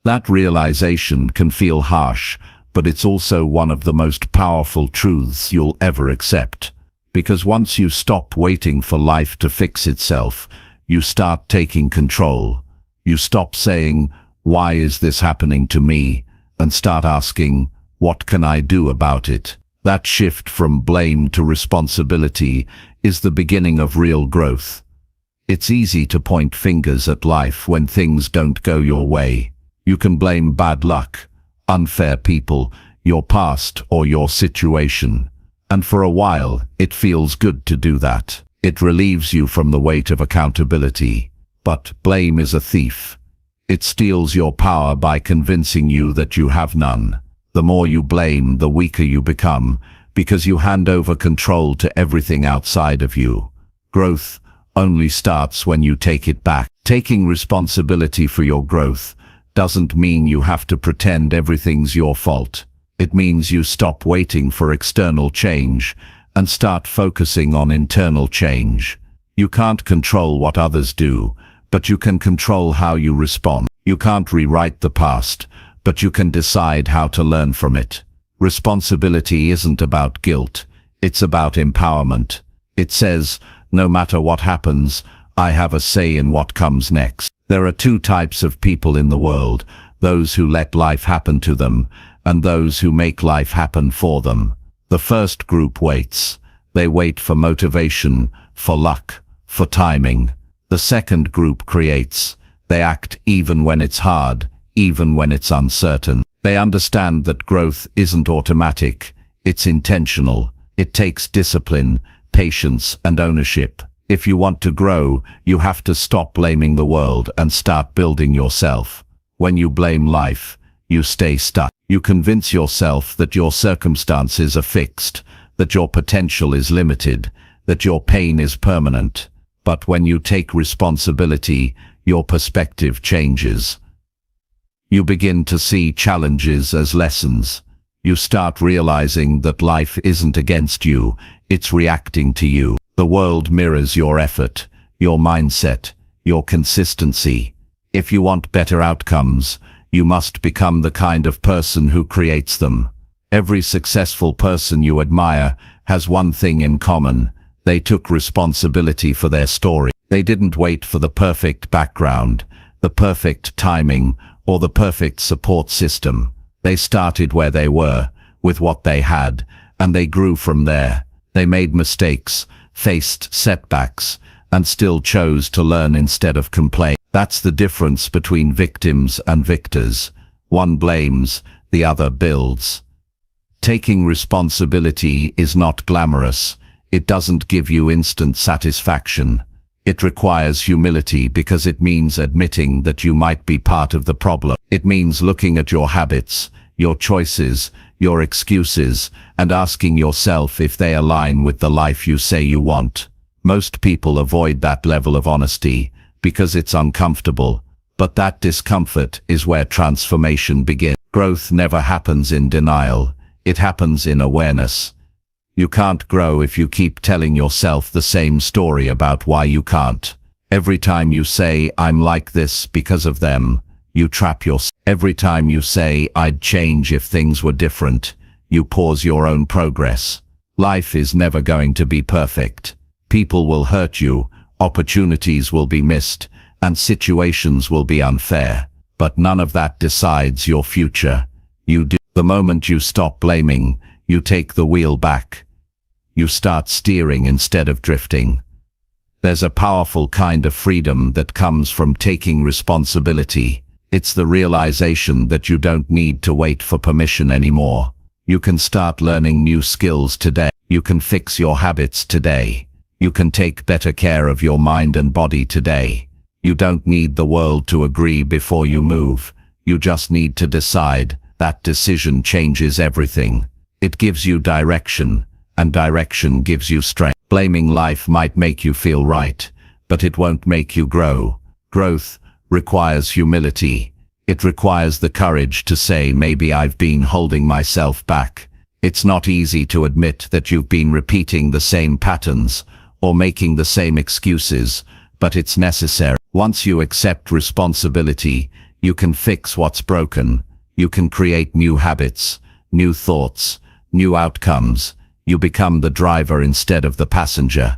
Speaker 1: That realization can feel harsh, but it's also one of the most powerful truths you'll ever accept. Because once you stop waiting for life to fix itself, you start taking control. You stop saying, "Why is this happening to me?" and start asking, "What can I do about it?" That shift from blame to responsibility is the beginning of real growth. It's easy to point fingers at life when things don't go your way. You can blame bad luck, unfair people, your past, or your situation. And for a while, it feels good to do that. It relieves you from the weight of accountability. But blame is a thief. It steals your power by convincing you that you have none. The more you blame, the weaker you become,
Speaker 2: because you hand over control to everything outside of you. Growth only starts when you take it back. Taking responsibility for your growth doesn't mean you have to pretend everything's your fault. It means you stop waiting for external change and start focusing on internal change. You can't control what others do, but you can control how you respond. You can't rewrite the past, but you can decide how to learn from it. Responsibility isn't about guilt, it's about empowerment. It says, no matter what happens, I have a say in what comes next. There are two types of people in the world, those who let life happen to them, and those who make life happen for them. The first group waits. They wait for motivation, for luck, for timing. The second group creates. They act even when it's hard, even when it's uncertain. They understand that growth isn't automatic, it's intentional. It takes discipline, patience, and ownership. If you want to grow, you have to stop blaming the world and start building yourself. When you blame life, you stay stuck. You convince yourself that your circumstances are fixed, that your potential is limited, that your pain is permanent. But when you take responsibility, your perspective changes. You begin to see challenges as lessons. You start realizing that life isn't against you, it's reacting to you. The world mirrors your effort, your mindset, your consistency. If you want better outcomes, you must become the kind of person who creates them. Every successful person you admire has one thing in common. They took responsibility for their story. They didn't wait for the perfect background, the perfect timing, or the perfect support system. They started where they were, with what they had, and they grew from there. They made mistakes, faced setbacks, and still chose to learn instead of complain. That's the difference between victims and victors. One blames, the other builds. Taking responsibility is not glamorous. It doesn't give you instant satisfaction. It requires humility because it means admitting that you might be part of the problem. It means looking at your habits, your choices, your excuses, and asking yourself if they align with the life you say you want. Most people avoid that level of honesty because it's uncomfortable, but that discomfort is where transformation begins. Growth never happens in denial. It happens in awareness. You can't grow if you keep telling yourself the same story about why you can't. Every time you say, I'm like this because of them, you trap yourself. Every time you say, I'd change if things were different, you pause your own progress. Life is never going to be perfect. People will hurt you, opportunities will be missed, and situations will be unfair. But none of that decides your future. You do. The moment you stop blaming, you take the wheel back. You start steering instead of drifting. There's a powerful kind of freedom that comes from taking responsibility. It's the realization that you don't need to wait for permission anymore. You can start learning new skills today. You can fix your habits today. You can take better care of your mind and body today. You don't need the world to agree before you move. You just need to decide. That decision changes everything. It gives you direction, and direction gives you strength. Blaming life might make you feel right, but it won't make you grow. Growth requires humility. It requires the courage to say, maybe I've been holding myself back. It's not easy to admit that you've been repeating the same patterns or making the same excuses, but it's necessary. Once you accept responsibility, you can fix what's broken. You can create new habits, new thoughts, new outcomes. You become the driver instead of the passenger.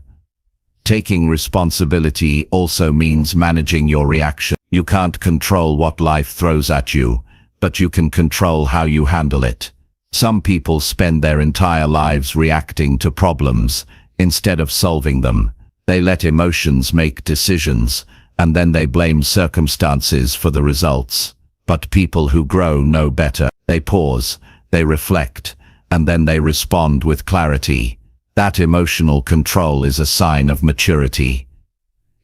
Speaker 2: Taking responsibility also means managing your reaction. You can't control what life throws at you, but you can control how you handle it. Some people spend their entire lives reacting to problems instead of solving them. They let emotions make decisions, and then they blame circumstances for the results. But people who grow know better. They pause, they reflect, and then they respond with clarity. That emotional control is a sign of maturity.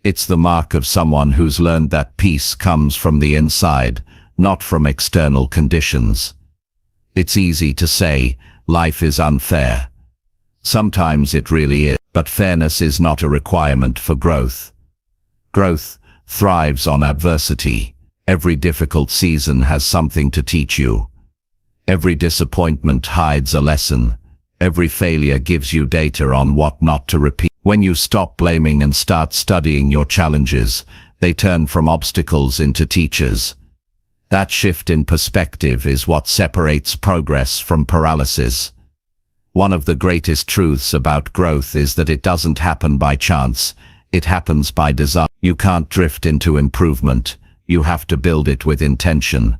Speaker 2: It's the mark of someone who's learned that peace comes from the inside, not from external conditions. It's easy to say, life is unfair. Sometimes it really is, but fairness is not a requirement for growth. Growth thrives on adversity. Every difficult season has something to teach you. Every disappointment hides a lesson. Every failure gives you data on what not to repeat. When you stop blaming and start studying your challenges, they turn from obstacles into teachers. That shift in perspective is what separates progress from paralysis. One of the greatest truths about growth is that it doesn't happen by chance. It happens by design. You can't drift into improvement. You have to build it with intention.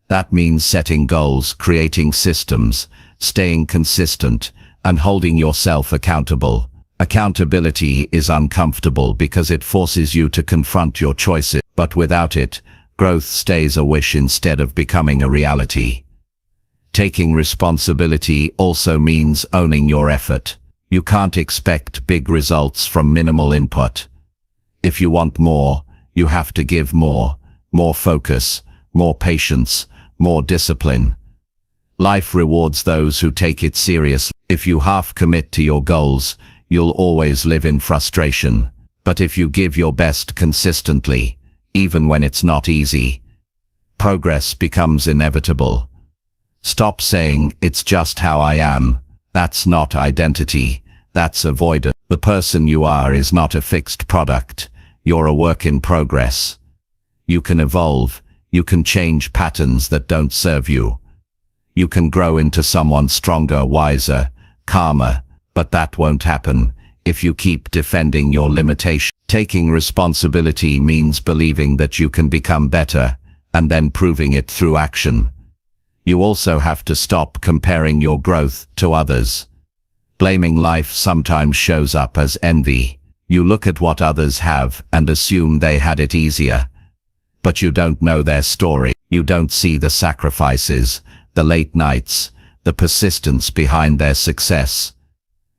Speaker 2: That means setting goals, creating systems, staying consistent, and holding yourself accountable. Accountability is uncomfortable because it forces you to confront your choices, but without it, growth stays a wish instead of becoming a reality. Taking responsibility also means owning your effort. You can't expect big results from minimal input. If you want more, you have to give more focus, more patience, more discipline. Life rewards those who take it seriously. If you half commit to your goals, you'll always live in frustration. But if you give your best consistently, even when it's not easy, progress becomes inevitable. Stop saying, "It's just how I am." That's not identity. That's avoidance. The person you are is not a fixed product. You're a work in progress. You can evolve. You can change patterns that don't serve you. You can grow into someone stronger, wiser, calmer, but that won't happen if you keep defending your limitation. Taking responsibility means believing that you can become better, and then proving it through action. You also have to stop comparing your growth to others. Blaming life sometimes shows up as envy. You look at what others have and assume they had it easier. But you don't know their story. You don't see the sacrifices, the late nights, the persistence behind their success.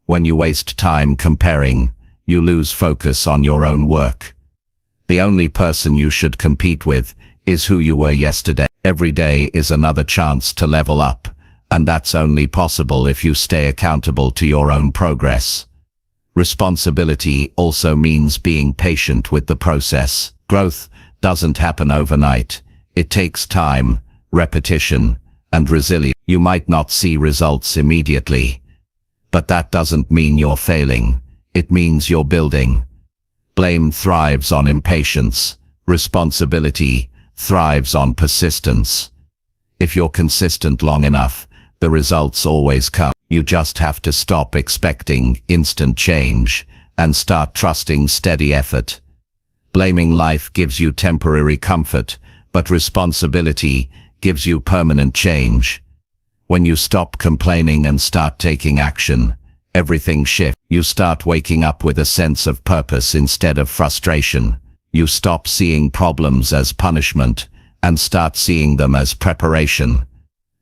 Speaker 2: When you waste time comparing, you lose focus on your own work. The only person you should compete with is who you were yesterday. Every day is another chance to level up, and that's only possible if you stay accountable to your own progress. Responsibility also means being patient with the process. Growth doesn't happen overnight. It takes time, repetition, and resilience. You might not see results immediately, but that doesn't mean you're failing. It means you're building. Blame thrives on impatience. Responsibility thrives on persistence. If you're consistent long enough, the results always come. You just have to stop expecting instant change and start trusting steady effort. Blaming life gives you temporary comfort, but responsibility gives you permanent change. When you stop complaining and start taking action, everything shifts. You start waking up with a sense of purpose instead of frustration. You stop seeing problems as punishment and start seeing them as preparation.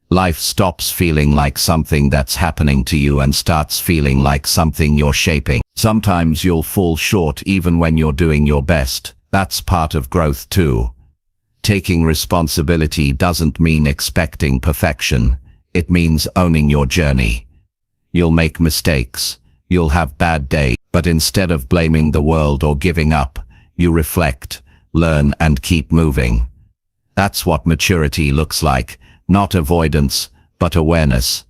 Speaker 2: Life stops feeling like something that's happening to you and starts feeling like something you're shaping. Sometimes you'll fall short even when you're doing your best. That's part of growth too. Taking responsibility doesn't mean expecting perfection. It means owning your journey. You'll make mistakes. You'll have bad days. But instead of blaming the world or giving up, you reflect, learn, and keep moving. That's what maturity looks like. Not avoidance, but awareness.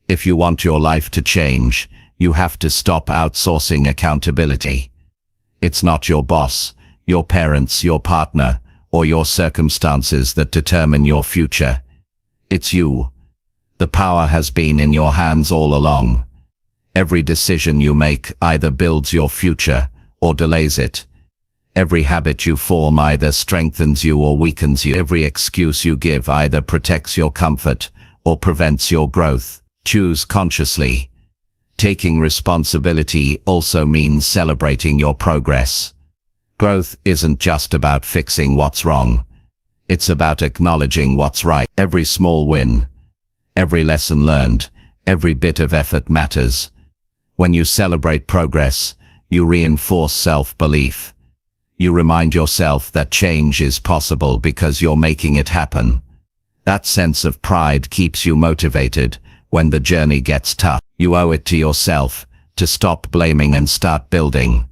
Speaker 2: If you want your life to change, you have to stop outsourcing accountability. It's not your boss, your parents, your partner, or your circumstances that determine your future. It's you. The power has been in your hands all along. Every decision you make either builds your future or delays it. Every habit you form either strengthens you or weakens you. Every excuse you give either protects your comfort or prevents your growth. Choose consciously. Taking responsibility also means celebrating your progress. Growth isn't just about fixing what's wrong. It's about acknowledging what's right. Every small win, every lesson learned, every bit of effort matters. When you celebrate progress, you reinforce self-belief. You remind yourself that change is possible because you're making it happen. That sense of pride keeps you motivated, when the journey gets tough. You owe it to yourself to stop blaming and start building.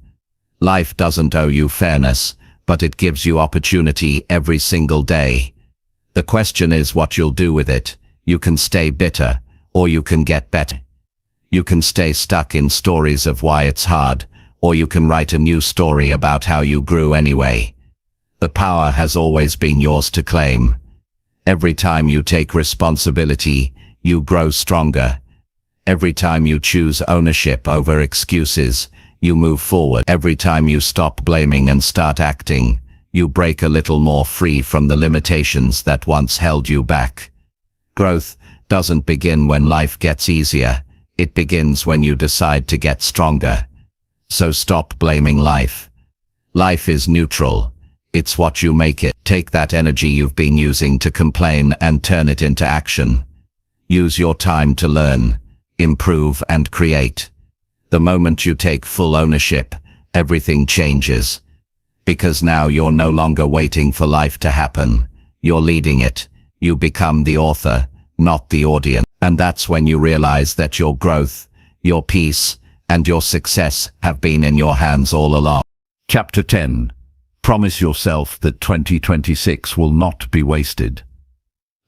Speaker 2: Life doesn't owe you fairness, but it gives you opportunity every single day. The question is what you'll do with it. You can stay bitter, or you can get better. You can stay stuck in stories of why it's hard, or you can write a new story about how you grew anyway. The power has always been yours to claim. Every time you take responsibility, you grow stronger. Every time you choose ownership over excuses, you move forward. Every time you stop blaming and start acting, you break a little more free from the limitations that once held you back. Growth doesn't begin when life gets easier. It begins when you decide to get stronger. So stop blaming life. Life is neutral. It's what you make it. Take that energy you've been using to complain and turn it into action. Use your time to learn, improve, and create. The moment you take full ownership, everything changes. Because now you're no longer waiting for life to happen. You're leading it. You become the author, not the audience. And that's when you realize that your growth, your peace, and your success have been in your hands all along.
Speaker 1: Chapter 10. Promise yourself that 2026 will not be wasted.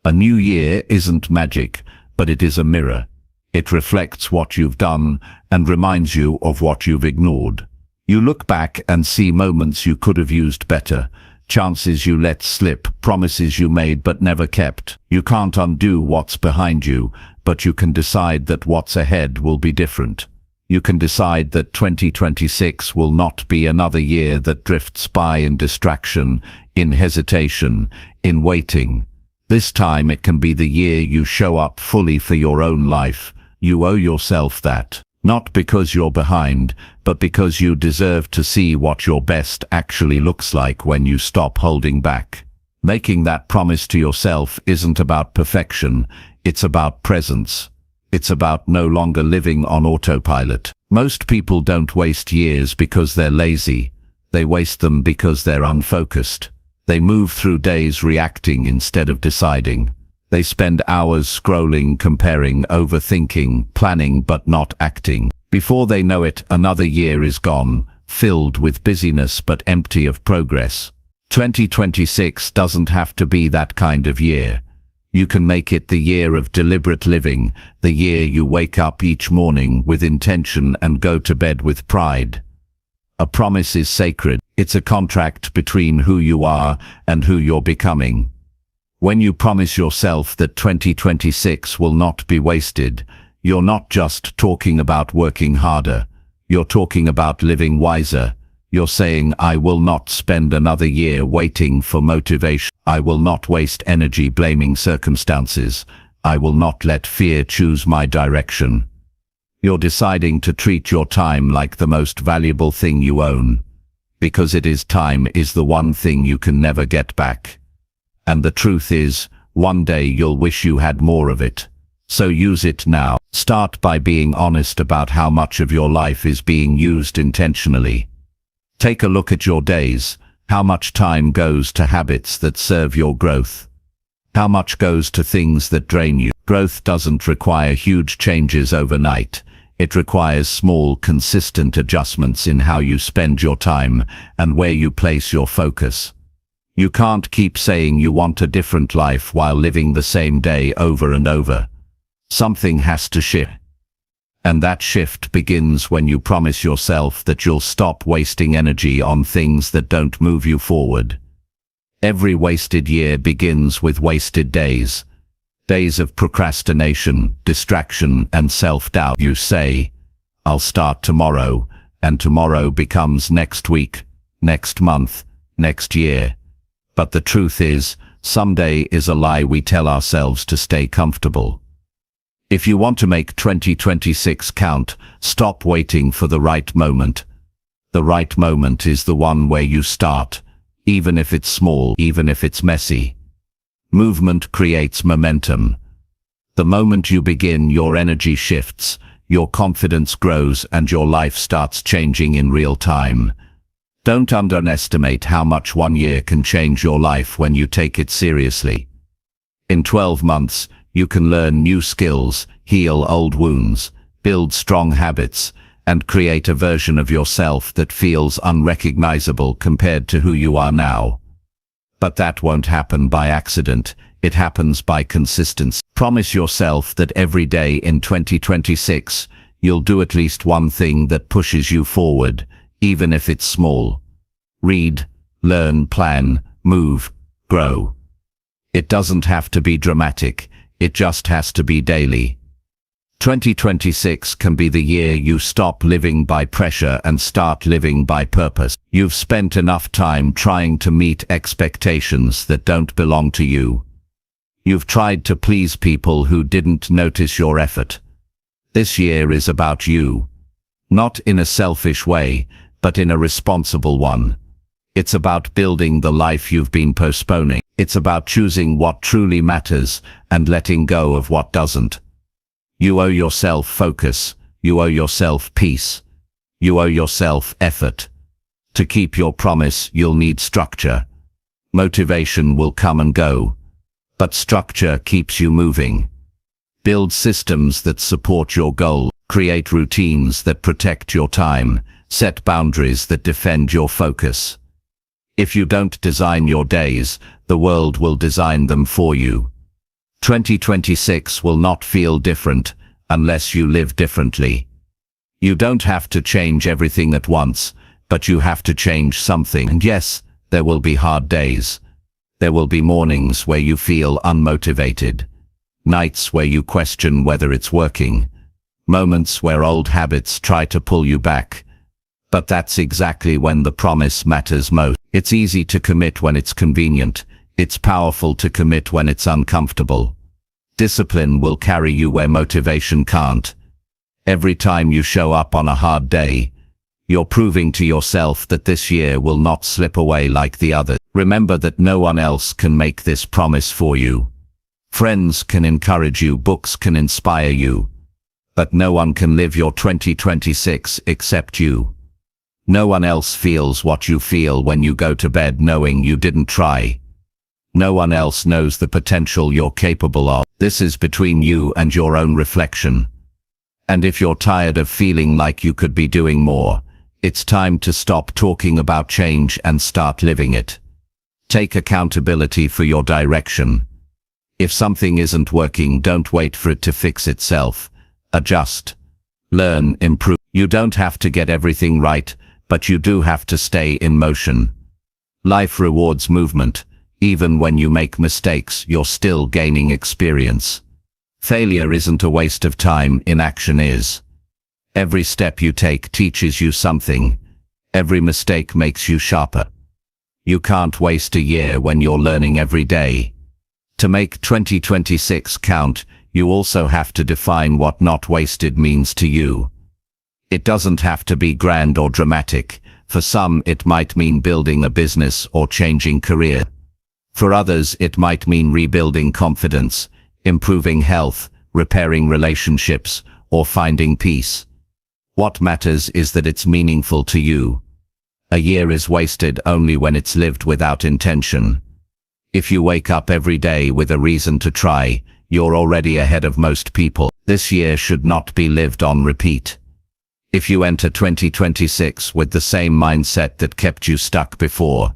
Speaker 1: A new year isn't magic, but it is a mirror. It reflects what you've done and reminds you of what you've ignored. You look back and see moments you could have used better, chances you let slip, promises you made but never kept. You can't undo what's behind you, but you can decide that what's ahead will be different. You can decide that 2026 will not be another year that drifts by in distraction, in hesitation, in waiting. This time it can be the year you show up fully for your own life. You owe yourself that. Not because you're behind, but because you deserve to see what your best actually looks like when you stop holding back. Making that promise to yourself isn't about perfection, it's about presence. It's about no longer living on autopilot. Most people don't waste years because they're lazy. They waste them because they're unfocused. They move through days reacting instead of deciding. They spend hours scrolling, comparing, overthinking, planning but not acting. Before they know it, another year is gone, filled with busyness but empty of progress. 2026 doesn't have to be that kind of year. You can make it the year of deliberate living, the year you wake up each morning with intention and go to bed with pride. A promise is sacred. It's a contract between who you are and who you're becoming. When you promise yourself that 2026 will not be wasted, you're not just talking about working harder. You're talking about living wiser. You're saying, I will not spend another year waiting for motivation. I will not waste energy blaming circumstances. I will not let fear choose my direction. You're deciding to treat your time like the most valuable thing you own. Because time is the one thing you can never get back. And the truth is, one day you'll wish you had more of it. So use it now. Start by being honest about how much of your life is being used intentionally. Take a look at your days. How much time goes to habits that serve your growth? How much goes to things that drain you? Growth doesn't require huge changes overnight. It requires small, consistent adjustments in how you spend your time and where you place your focus. You can't keep saying you want a different life while living the same day over and over. Something has to shift. And that shift begins when you promise yourself that you'll stop wasting energy on things that don't move you forward. Every wasted year begins with wasted days. Days of procrastination, distraction, and self-doubt. You say, I'll start tomorrow, and tomorrow becomes next week, next month, next year. But the truth is, someday is a lie we tell ourselves to stay comfortable. If you want to make 2026 count, stop waiting for the right moment. The right moment is the one where you start, even if it's small, even if it's messy. Movement creates momentum. The moment you begin, your energy shifts, your confidence grows, and your life starts changing in real time. Don't underestimate how much one year can change your life when you take it seriously. In 12 months,
Speaker 2: You can learn new skills, heal old wounds, build strong habits, and create a version of yourself that feels unrecognizable compared to who you are now. But that won't happen by accident. It happens by consistency. Promise yourself that every day in 2026, you'll do at least one thing that pushes you forward, even if it's small. Read, learn, plan, move, grow. It doesn't have to be dramatic, it just has to be daily. 2026 can be the year you stop living by pressure and start living by purpose. You've spent enough time trying to meet expectations that don't belong to you. You've tried to please people who didn't notice your effort. This year is about you. Not in a selfish way, but in a responsible one. It's about building the life you've been postponing. It's about choosing what truly matters and letting go of what doesn't. You owe yourself focus. You owe yourself peace. You owe yourself effort. To keep your promise, you'll need structure. Motivation will come and go, but structure keeps you moving. Build systems that support your goal. Create routines that protect your time. Set boundaries that defend your focus. If you don't design your days, the world will design them for you. 2026 will not feel different unless you live differently. You don't have to change everything at once, but you have to change something. And yes, there will be hard days. There will be mornings where you feel unmotivated. Nights where you question whether it's working. Moments where old habits try to pull you back. But that's exactly when the promise matters most. It's easy to commit when it's convenient. It's powerful to commit when it's uncomfortable. Discipline will carry you where motivation can't. Every time you show up on a hard day, you're proving to yourself that this year will not slip away like the others. Remember that no one else can make this promise for you. Friends can encourage you, books can inspire you, but no one can live your 2026 except you. No one else feels what you feel when you go to bed knowing you didn't try. No one else knows the potential you're capable of. This is between you and your own reflection. And if you're tired of feeling like you could be doing more, it's time to stop talking about change and start living it. Take accountability for your direction. If something isn't working, don't wait for it to fix itself. Adjust. Learn, improve. You don't have to get everything right, but you do have to stay in motion. Life rewards movement. Even when you make mistakes, you're still gaining experience. Failure isn't a waste of time, inaction is. Every step you take teaches you something. Every mistake makes you sharper. You can't waste a year when you're learning every day. To make 2026 count, you also have to define what not wasted means to you. It doesn't have to be grand or dramatic. For some, it might mean building a business or changing career. For others, it might mean rebuilding confidence, improving health, repairing relationships, or finding peace. What matters is that it's meaningful to you. A year is wasted only when it's lived without intention. If you wake up every day with a reason to try, you're already ahead of most people. This year should not be lived on repeat. If you enter 2026 with the same mindset that kept you stuck before,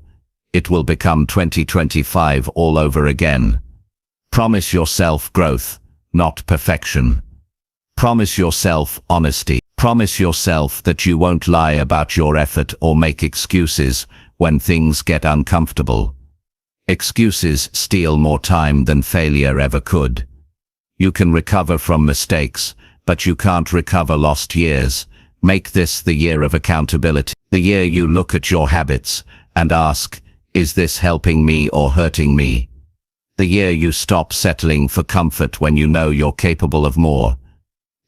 Speaker 2: it will become 2025 all over again. Promise yourself growth, not perfection. Promise yourself honesty. Promise yourself that you won't lie about your effort or make excuses when things get uncomfortable. Excuses steal more time than failure ever could. You can recover from mistakes, but you can't recover lost years. Make this the year of accountability. The year you look at your habits and ask, is this helping me or hurting me? The year you stop settling for comfort when you know you're capable of more.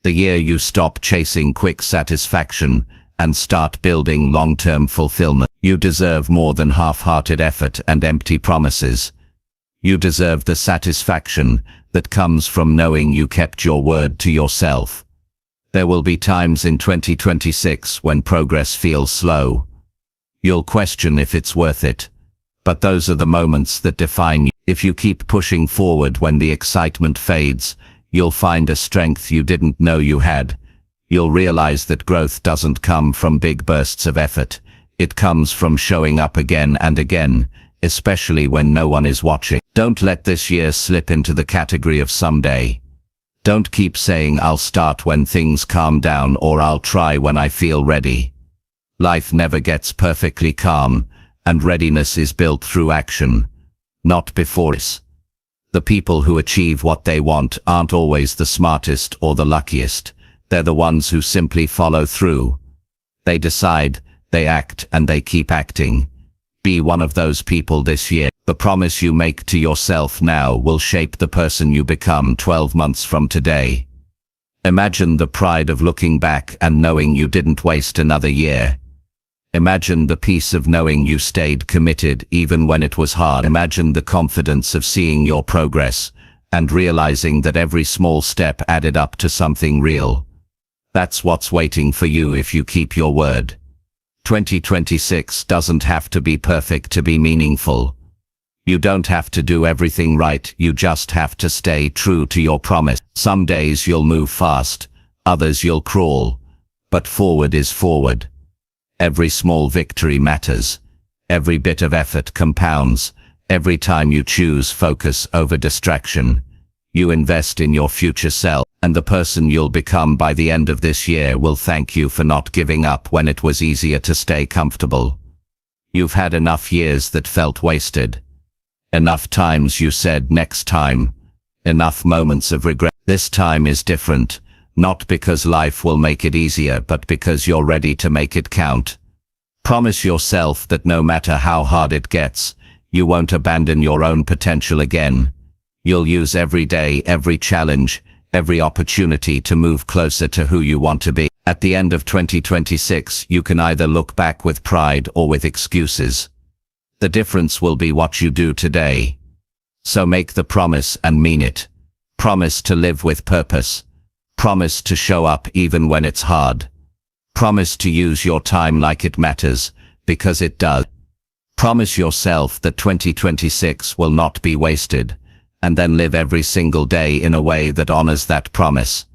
Speaker 2: The year you stop chasing quick satisfaction and start building long-term fulfillment. You deserve more than half-hearted effort and empty promises. You deserve the satisfaction that comes from knowing you kept your word to yourself. There will be times in 2026 when progress feels slow. You'll question if it's worth it. But those are the moments that define you. If you keep pushing forward when the excitement fades, you'll find a strength you didn't know you had. You'll realize that growth doesn't come from big bursts of effort. It comes from showing up again and again, especially when no one is watching. Don't let this year slip into the category of someday. Don't keep saying I'll start when things calm down or I'll try when I feel ready. Life never gets perfectly calm, and readiness is built through action, not before it. The people who achieve what they want aren't always the smartest or the luckiest. They're the ones who simply follow through. They decide, they act, and they keep acting. Be one of those people this year. The promise you make to yourself now will shape the person you become 12 months from today. Imagine the pride of looking back and knowing you didn't waste another year. Imagine the peace of knowing you stayed committed even when it was hard. Imagine the confidence of seeing your progress and realizing that every small step added up to something real. That's what's waiting for you if you keep your word. 2026 doesn't have to be perfect to be meaningful. You don't have to do everything right, you just have to stay true to your promise. Some days you'll move fast, others you'll crawl, but forward is forward. Every small victory matters. Every bit of effort compounds. Every time you choose focus over distraction, you invest in your future self, and the person you'll become by the end of this year will thank you for not giving up when it was easier to stay comfortable. You've had enough years that felt wasted. Enough times you said next time. Enough moments of regret. This time is different. Not because life will make it easier, but because you're ready to make it count. Promise yourself that no matter how hard it gets, you won't abandon your own potential again. You'll use every day, every challenge, every opportunity to move closer to who you want to be. At the end of 2026, you can either look back with pride or with excuses. The difference will be what you do today. So make the promise and mean it. Promise to live with purpose. Promise to show up even when it's hard. Promise to use your time like it matters, because it does. Promise yourself that 2026 will not be wasted, and then live every single day in a way that honors that promise.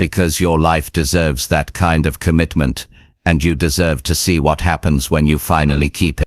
Speaker 2: Because your life deserves that kind of commitment, and you deserve to see what happens when you finally keep it.